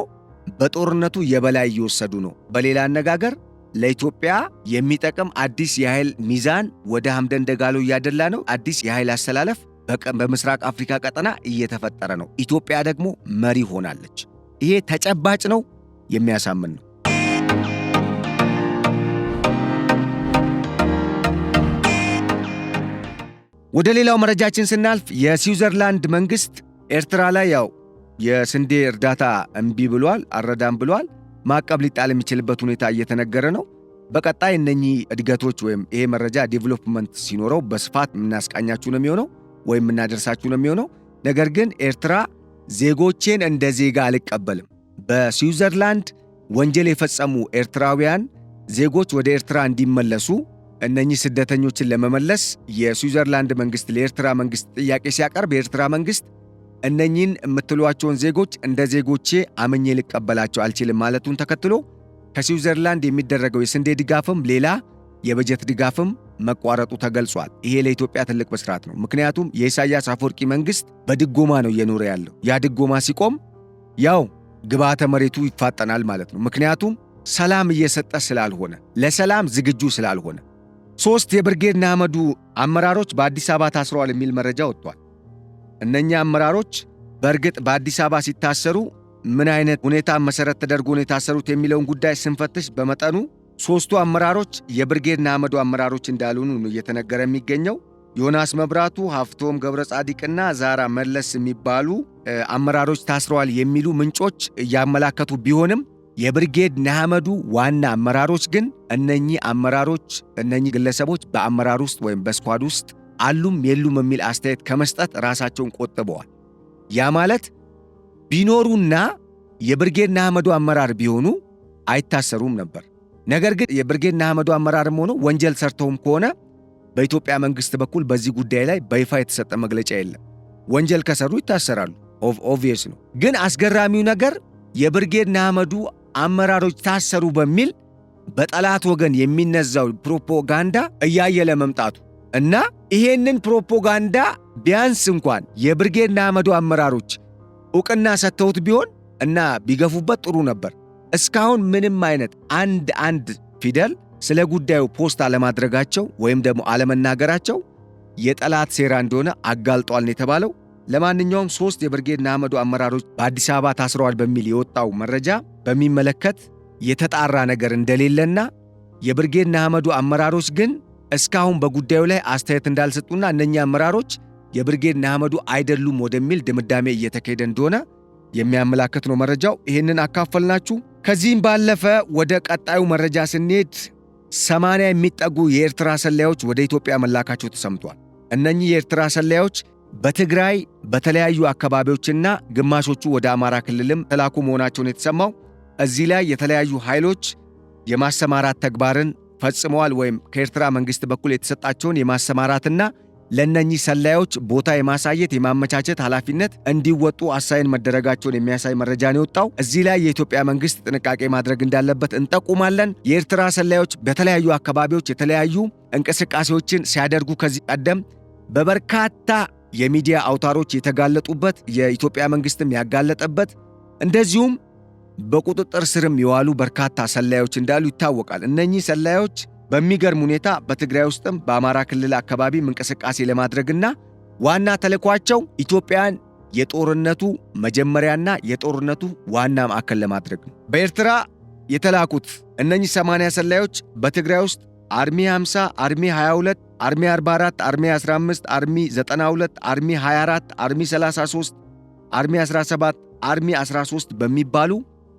በጦርነቱ የበላይ እየወሰዱ ነው። በሌላ አነጋገር ለኢትዮጵያ የሚጠቅም አዲስ የኃይል ሚዛን ወደ ሐምደን ደጋሎ እያደላ ነው። አዲስ የኃይል አስተላለፍ በምስራቅ አፍሪካ ቀጠና እየተፈጠረ ነው። ኢትዮጵያ ደግሞ መሪ ሆናለች። ይሄ ተጨባጭ ነው፣ የሚያሳምን ነው። ወደ ሌላው መረጃችን ስናልፍ የስዊዘርላንድ መንግስት ኤርትራ ላይ ያው የስንዴ እርዳታ እምቢ ብሏል፣ አረዳም ብሏል። ማዕቀብ ሊጣል የሚችልበት ሁኔታ እየተነገረ ነው። በቀጣይ እነኚህ እድገቶች ወይም ይሄ መረጃ ዴቨሎፕመንት ሲኖረው በስፋት የምናስቃኛችሁ ነው የሚሆነው ወይም የምናደርሳችሁ ነው የሚሆነው። ነገር ግን ኤርትራ ዜጎቼን እንደ ዜጋ አልቀበልም፣ በስዊዘርላንድ ወንጀል የፈጸሙ ኤርትራውያን ዜጎች ወደ ኤርትራ እንዲመለሱ እነኚህ ስደተኞችን ለመመለስ የስዊዘርላንድ መንግስት ለኤርትራ መንግስት ጥያቄ ሲያቀርብ የኤርትራ መንግስት እነኚህን የምትሏቸውን ዜጎች እንደ ዜጎቼ አምኜ ልቀበላቸው አልችልም ማለቱን ተከትሎ ከስዊዘርላንድ የሚደረገው የስንዴ ድጋፍም ሌላ የበጀት ድጋፍም መቋረጡ ተገልጿል። ይሄ ለኢትዮጵያ ትልቅ ብስራት ነው። ምክንያቱም የኢሳያስ አፈወርቂ መንግስት በድጎማ ነው እየኖረ ያለው። ያ ድጎማ ሲቆም ያው ግብዓተ መሬቱ ይፋጠናል ማለት ነው። ምክንያቱም ሰላም እየሰጠ ስላልሆነ፣ ለሰላም ዝግጁ ስላልሆነ 3 የብርጌድ ንሓመዱ አመራሮች በአዲስ አበባ ታስረዋል የሚል መረጃ ወጥቷል። እነኛ አመራሮች በእርግጥ በአዲስ አበባ ሲታሰሩ ምን አይነት ሁኔታ መሰረት ተደርጎ ነው የታሰሩት የሚለውን ጉዳይ ስንፈትሽ በመጠኑ 3ቱ አመራሮች የብርጌድ ንሓመዱ አመራሮች እንዳልሆኑ ነው እየተነገረ የሚገኘው። ዮናስ መብራቱ፣ ሀፍቶም ገብረ ጻዲቅና ዛራ መለስ የሚባሉ አመራሮች ታስረዋል የሚሉ ምንጮች እያመላከቱ ቢሆንም የብርጌድ ንሓመዱ ዋና አመራሮች ግን እነኚህ ግለሰቦች በአመራር ውስጥ ወይም በስኳድ ውስጥ አሉም የሉም የሚል አስተያየት ከመስጠት ራሳቸውን ቆጥበዋል። ያ ማለት ቢኖሩና የብርጌድ ንሓመዱ አመራር ቢሆኑ አይታሰሩም ነበር። ነገር ግን የብርጌድ ንሓመዱ አመራርም ሆኖ ወንጀል ሰርተውም ከሆነ በኢትዮጵያ መንግስት በኩል በዚህ ጉዳይ ላይ በይፋ የተሰጠ መግለጫ የለም። ወንጀል ከሰሩ ይታሰራሉ። ኦብቪየስ ነው። ግን አስገራሚው ነገር የብርጌድ ንሓመዱ አመራሮች ታሰሩ በሚል በጠላት ወገን የሚነዛው ፕሮፓጋንዳ እያየለ መምጣቱ እና ይሄንን ፕሮፓጋንዳ ቢያንስ እንኳን የብርጌድ ንሓመዱ አመራሮች ዕውቅና ሰጥተውት ቢሆን እና ቢገፉበት ጥሩ ነበር። እስካሁን ምንም አይነት አንድ ፊደል ስለ ጉዳዩ ፖስት አለማድረጋቸው ወይም ደግሞ አለመናገራቸው የጠላት ሴራ እንደሆነ አጋልጧል ነው የተባለው። ለማንኛውም 3 የብርጌድ ንሓመዱ አመራሮች በአዲስ አበባ ታስረዋል በሚል የወጣው መረጃ በሚመለከት የተጣራ ነገር እንደሌለና የብርጌድ ንሓመዱ አመራሮች ግን እስካሁን በጉዳዩ ላይ አስተያየት እንዳልሰጡና እነኛ አመራሮች የብርጌድ ንሓመዱ አይደሉም ወደሚል ድምዳሜ እየተካሄደ እንደሆነ የሚያመላክት ነው መረጃው። ይህንን አካፈልናችሁ። ከዚህም ባለፈ ወደ ቀጣዩ መረጃ ስንሄድ 80 የሚጠጉ የኤርትራ ሰላዮች ወደ ኢትዮጵያ መላካቸው ተሰምቷል። እነኚህ የኤርትራ ሰላዮች በትግራይ በተለያዩ አካባቢዎችና ግማሾቹ ወደ አማራ ክልልም ተላኩ መሆናቸውን የተሰማው እዚህ ላይ የተለያዩ ኃይሎች የማሰማራት ተግባርን ፈጽመዋል ወይም ከኤርትራ መንግስት በኩል የተሰጣቸውን የማሰማራትና ለነኚህ ሰላዮች ቦታ የማሳየት የማመቻቸት ኃላፊነት እንዲወጡ አሳይን መደረጋቸውን የሚያሳይ መረጃ ነው የወጣው። እዚህ ላይ የኢትዮጵያ መንግስት ጥንቃቄ ማድረግ እንዳለበት እንጠቁማለን። የኤርትራ ሰላዮች በተለያዩ አካባቢዎች የተለያዩ እንቅስቃሴዎችን ሲያደርጉ ከዚህ ቀደም በበርካታ የሚዲያ አውታሮች የተጋለጡበት የኢትዮጵያ መንግስትም ያጋለጠበት እንደዚሁም በቁጥጥር ስርም የዋሉ በርካታ ሰላዮች እንዳሉ ይታወቃል። እነኚህ ሰላዮች በሚገርም ሁኔታ በትግራይ ውስጥም በአማራ ክልል አካባቢም እንቅስቃሴ ለማድረግና ዋና ተልዕኳቸው ኢትዮጵያን የጦርነቱ መጀመሪያና የጦርነቱ ዋና ማዕከል ለማድረግ ነው። በኤርትራ የተላኩት እነኚህ 80 ሰላዮች በትግራይ ውስጥ አርሚ 50፣ አርሚ 22፣ አርሚ 44፣ አርሚ 15፣ አርሚ 92፣ አርሚ 24፣ አርሚ 33፣ አርሚ 17፣ አርሚ 13 በሚባሉ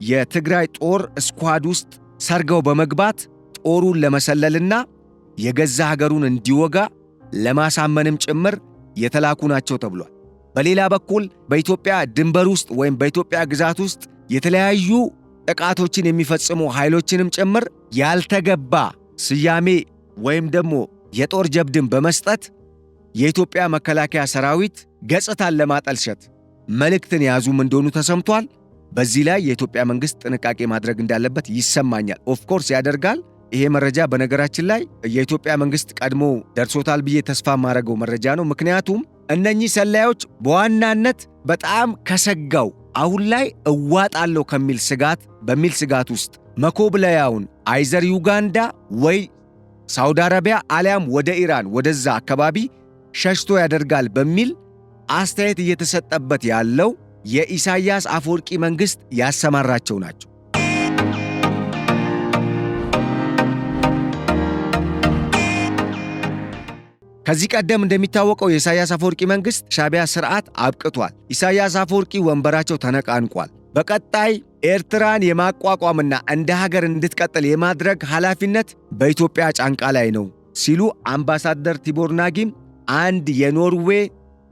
የትግራይ ጦር ስኳድ ውስጥ ሰርገው በመግባት ጦሩን ለመሰለልና የገዛ ሀገሩን እንዲወጋ ለማሳመንም ጭምር የተላኩ ናቸው ተብሏል። በሌላ በኩል በኢትዮጵያ ድንበር ውስጥ ወይም በኢትዮጵያ ግዛት ውስጥ የተለያዩ ጥቃቶችን የሚፈጽሙ ኃይሎችንም ጭምር ያልተገባ ስያሜ ወይም ደግሞ የጦር ጀብድን በመስጠት የኢትዮጵያ መከላከያ ሰራዊት ገጽታን ለማጠልሸት መልእክትን የያዙም እንደሆኑ ተሰምቷል። በዚህ ላይ የኢትዮጵያ መንግስት ጥንቃቄ ማድረግ እንዳለበት ይሰማኛል። ኦፍኮርስ ያደርጋል። ይሄ መረጃ በነገራችን ላይ የኢትዮጵያ መንግስት ቀድሞ ደርሶታል ብዬ ተስፋ ማድረገው መረጃ ነው። ምክንያቱም እነኚህ ሰላዮች በዋናነት በጣም ከሰጋው አሁን ላይ እዋጣለሁ በሚል ስጋት ውስጥ መኮብለያውን አይዘር ዩጋንዳ ወይ ሳውዲ አረቢያ አሊያም ወደ ኢራን ወደዛ አካባቢ ሸሽቶ ያደርጋል በሚል አስተያየት እየተሰጠበት ያለው የኢሳያስ አፈወርቂ መንግስት ያሰማራቸው ናቸው። ከዚህ ቀደም እንደሚታወቀው የኢሳያስ አፈወርቂ መንግስት ሻዕቢያ ስርዓት አብቅቷል። ኢሳያስ አፈወርቂ ወንበራቸው ተነቃንቋል። በቀጣይ ኤርትራን የማቋቋምና እንደ ሀገር እንድትቀጥል የማድረግ ኃላፊነት በኢትዮጵያ ጫንቃ ላይ ነው ሲሉ አምባሳደር ቲቦር ናጊም አንድ የኖርዌይ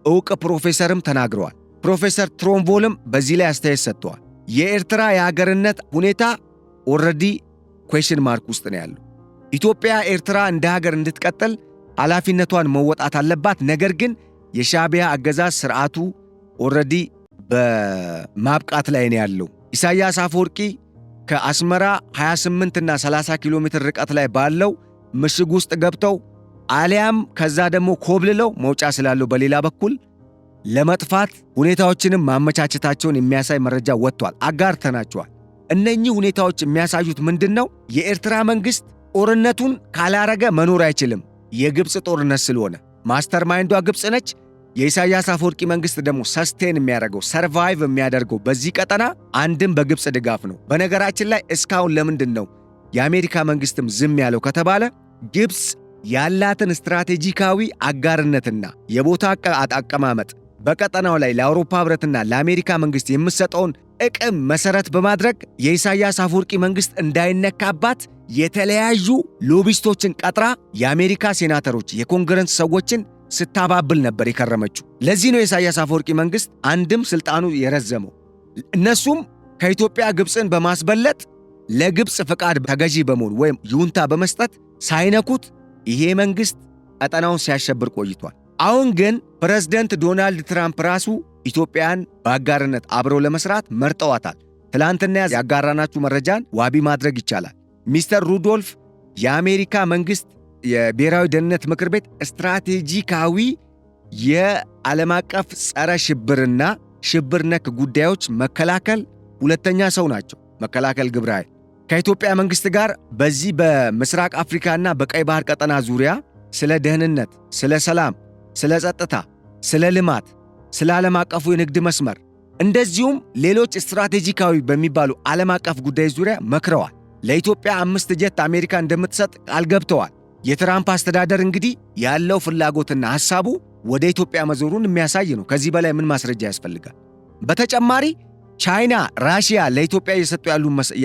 ዕውቅ ፕሮፌሰርም ተናግረዋል። ፕሮፌሰር ትሮምቮልም በዚህ ላይ አስተያየት ሰጥተዋል። የኤርትራ የሀገርነት ሁኔታ ኦልሬዲ ኩዌሽን ማርክ ውስጥ ነው ያለው። ኢትዮጵያ ኤርትራ እንደ ሀገር እንድትቀጥል ኃላፊነቷን መወጣት አለባት። ነገር ግን የሻዕቢያ አገዛዝ ስርዓቱ ኦልሬዲ በማብቃት ላይ ነው ያለው። ኢሳያስ አፈወርቂ ከአስመራ 28 እና 30 ኪሎ ሜትር ርቀት ላይ ባለው ምሽግ ውስጥ ገብተው አሊያም ከዛ ደግሞ ኮብልለው መውጫ ስላለው በሌላ በኩል ለመጥፋት ሁኔታዎችንም ማመቻቸታቸውን የሚያሳይ መረጃ ወጥቷል። አጋርተናቸዋል። እነኚህ ሁኔታዎች የሚያሳዩት ምንድነው? የኤርትራ መንግስት ጦርነቱን ካላረገ መኖር አይችልም። የግብፅ ጦርነት ስለሆነ ማስተር ማይንዷ ግብፅ ነች። የኢሳያስ አፈወርቂ መንግስት ደግሞ ሰስቴን የሚያደርገው ሰርቫይቭ የሚያደርገው በዚህ ቀጠና አንድም በግብፅ ድጋፍ ነው። በነገራችን ላይ እስካሁን ለምንድን ነው የአሜሪካ መንግስትም ዝም ያለው ከተባለ ግብፅ ያላትን ስትራቴጂካዊ አጋርነትና የቦታ አቀማመጥ በቀጠናው ላይ ለአውሮፓ ህብረትና ለአሜሪካ መንግስት የምትሰጠውን ጥቅም መሰረት በማድረግ የኢሳያስ አፈወርቂ መንግስት እንዳይነካባት የተለያዩ ሎቢስቶችን ቀጥራ የአሜሪካ ሴናተሮች፣ የኮንግረስ ሰዎችን ስታባብል ነበር የከረመችው። ለዚህ ነው የኢሳያስ አፈወርቂ መንግስት አንድም ስልጣኑ የረዘመው። እነሱም ከኢትዮጵያ ግብፅን በማስበለጥ ለግብፅ ፍቃድ ተገዢ በመሆን ወይም ይሁንታ በመስጠት ሳይነኩት ይሄ መንግስት ቀጠናውን ሲያሸብር ቆይቷል። አሁን ግን ፕሬዝደንት ዶናልድ ትራምፕ ራሱ ኢትዮጵያን በአጋርነት አብረው ለመስራት መርጠዋታል። ትላንትና ያጋራናችሁ መረጃን ዋቢ ማድረግ ይቻላል። ሚስተር ሩዶልፍ የአሜሪካ መንግስት የብሔራዊ ደህንነት ምክር ቤት ስትራቴጂካዊ የዓለም አቀፍ ጸረ ሽብርና ሽብር ነክ ጉዳዮች መከላከል ሁለተኛ ሰው ናቸው። መከላከል ግብረ ኃይል ከኢትዮጵያ መንግስት ጋር በዚህ በምስራቅ አፍሪካና በቀይ ባህር ቀጠና ዙሪያ ስለ ደህንነት፣ ስለ ሰላም፣ ስለ ጸጥታ፣ ስለ ልማት፣ ስለ ዓለም አቀፉ የንግድ መስመር እንደዚሁም ሌሎች ስትራቴጂካዊ በሚባሉ ዓለም አቀፍ ጉዳዮች ዙሪያ መክረዋል። ለኢትዮጵያ 5 ጀት አሜሪካ እንደምትሰጥ ቃል ገብተዋል። የትራምፕ አስተዳደር እንግዲህ ያለው ፍላጎትና ሐሳቡ ወደ ኢትዮጵያ መዞሩን የሚያሳይ ነው። ከዚህ በላይ ምን ማስረጃ ያስፈልጋል? በተጨማሪ ቻይና፣ ራሽያ ለኢትዮጵያ እየሰጡ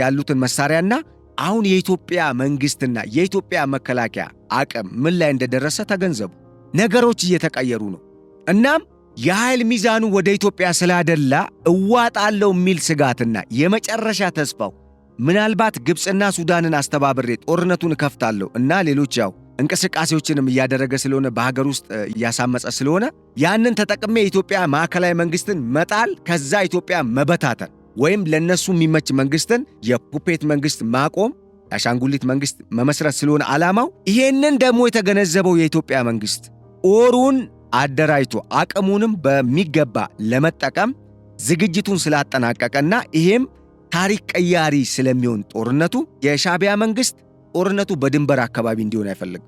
ያሉትን መሳሪያና አሁን የኢትዮጵያ መንግስትና የኢትዮጵያ መከላከያ አቅም ምን ላይ እንደደረሰ ተገንዘቡ። ነገሮች እየተቀየሩ ነው። እናም የኃይል ሚዛኑ ወደ ኢትዮጵያ ስላደላ እዋጣለው የሚል ስጋትና የመጨረሻ ተስፋው ምናልባት ግብፅና ሱዳንን አስተባብሬ ጦርነቱን እከፍታለሁ እና ሌሎች እንቅስቃሴዎችንም እያደረገ ስለሆነ በሀገር ውስጥ እያሳመፀ ስለሆነ ያንን ተጠቅሜ የኢትዮጵያ ማዕከላዊ መንግስትን መጣል፣ ከዛ ኢትዮጵያ መበታተን ወይም ለነሱ የሚመች መንግስትን የፑፔት መንግስት ማቆም፣ የአሻንጉሊት መንግስት መመስረት ስለሆነ ዓላማው። ይሄንን ደግሞ የተገነዘበው የኢትዮጵያ መንግስት ጦሩን አደራጅቶ አቅሙንም በሚገባ ለመጠቀም ዝግጅቱን ስላጠናቀቀና ይሄም ታሪክ ቀያሪ ስለሚሆን ጦርነቱ የሻዕቢያ መንግስት ጦርነቱ በድንበር አካባቢ እንዲሆን አይፈልግም።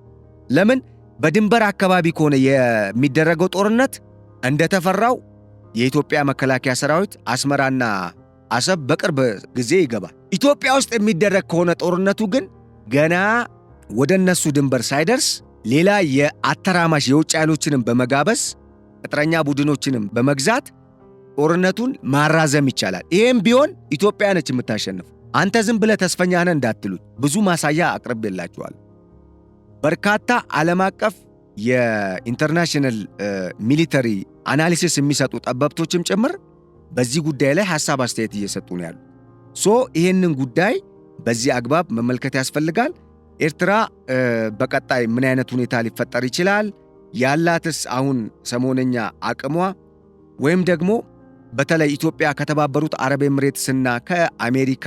ለምን? በድንበር አካባቢ ከሆነ የሚደረገው ጦርነት እንደተፈራው የኢትዮጵያ መከላከያ ሰራዊት አስመራና አሰብ በቅርብ ጊዜ ይገባል። ኢትዮጵያ ውስጥ የሚደረግ ከሆነ ጦርነቱ ግን ገና ወደ እነሱ ድንበር ሳይደርስ ሌላ የአተራማሽ የውጭ ኃይሎችንም በመጋበዝ ቅጥረኛ ቡድኖችንም በመግዛት ጦርነቱን ማራዘም ይቻላል። ይሄም ቢሆን ኢትዮጵያ ነች የምታሸንፍ። አንተ ዝም ብለህ ተስፈኛ ነህ እንዳትሉት ብዙ ማሳያ አቅርቤላችኋለሁ። በርካታ ዓለም አቀፍ የኢንተርናሽናል ሚሊተሪ አናሊሲስ የሚሰጡ ጠበብቶችም ጭምር በዚህ ጉዳይ ላይ ሐሳብ አስተያየት እየሰጡ ነው ያሉ። ይህንን ጉዳይ በዚህ አግባብ መመልከት ያስፈልጋል። ኤርትራ በቀጣይ ምን አይነት ሁኔታ ሊፈጠር ይችላል? ያላትስ አሁን ሰሞነኛ አቅሟ ወይም ደግሞ በተለይ ኢትዮጵያ ከተባበሩት አረብ ኤምሬትስና ከአሜሪካ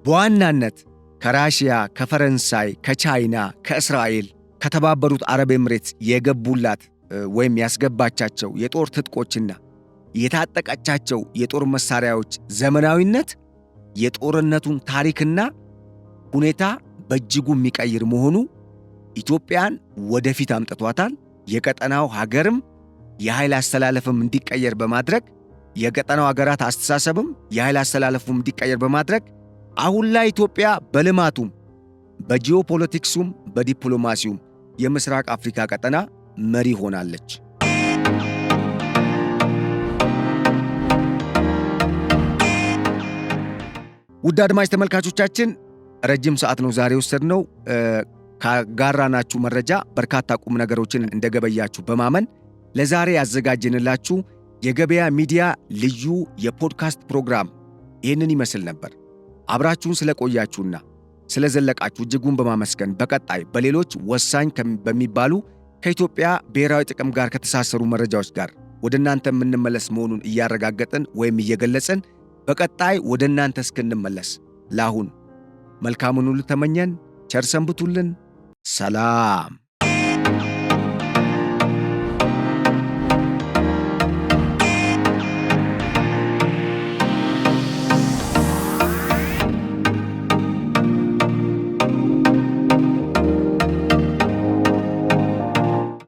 በዋናነት ከራሽያ፣ ከፈረንሳይ፣ ከቻይና፣ ከእስራኤል ከተባበሩት አረብ ኤምሬትስ የገቡላት ወይም ያስገባቻቸው የጦር ትጥቆችና የታጠቀቻቸው የጦር መሳሪያዎች ዘመናዊነት የጦርነቱን ታሪክና ሁኔታ በእጅጉ የሚቀይር መሆኑ ኢትዮጵያን ወደፊት አምጥቷታል። የቀጠናው ሀገርም የኃይል አስተላለፍም እንዲቀየር በማድረግ የቀጠናው ሀገራት አስተሳሰብም የኃይል አስተላለፉም እንዲቀየር በማድረግ አሁን ላይ ኢትዮጵያ በልማቱም በጂኦፖለቲክሱም በዲፕሎማሲውም የምስራቅ አፍሪካ ቀጠና መሪ ሆናለች። ውድ አድማጭ ተመልካቾቻችን ረጅም ሰዓት ነው ዛሬ ወሰድነው። ካጋራናችሁ መረጃ በርካታ ቁም ነገሮችን እንደገበያችሁ በማመን ለዛሬ ያዘጋጅንላችሁ የገበያ ሚዲያ ልዩ የፖድካስት ፕሮግራም ይህንን ይመስል ነበር። አብራችሁን ስለቆያችሁና ስለዘለቃችሁ እጅጉን በማመስገን በቀጣይ በሌሎች ወሳኝ በሚባሉ ከኢትዮጵያ ብሔራዊ ጥቅም ጋር ከተሳሰሩ መረጃዎች ጋር ወደ እናንተ የምንመለስ መሆኑን እያረጋገጥን ወይም እየገለጽን በቀጣይ ወደ እናንተ እስክንመለስ ለአሁን መልካሙን ሁሉ ተመኘን። ቸር ሰንብቱልን። ሰላም።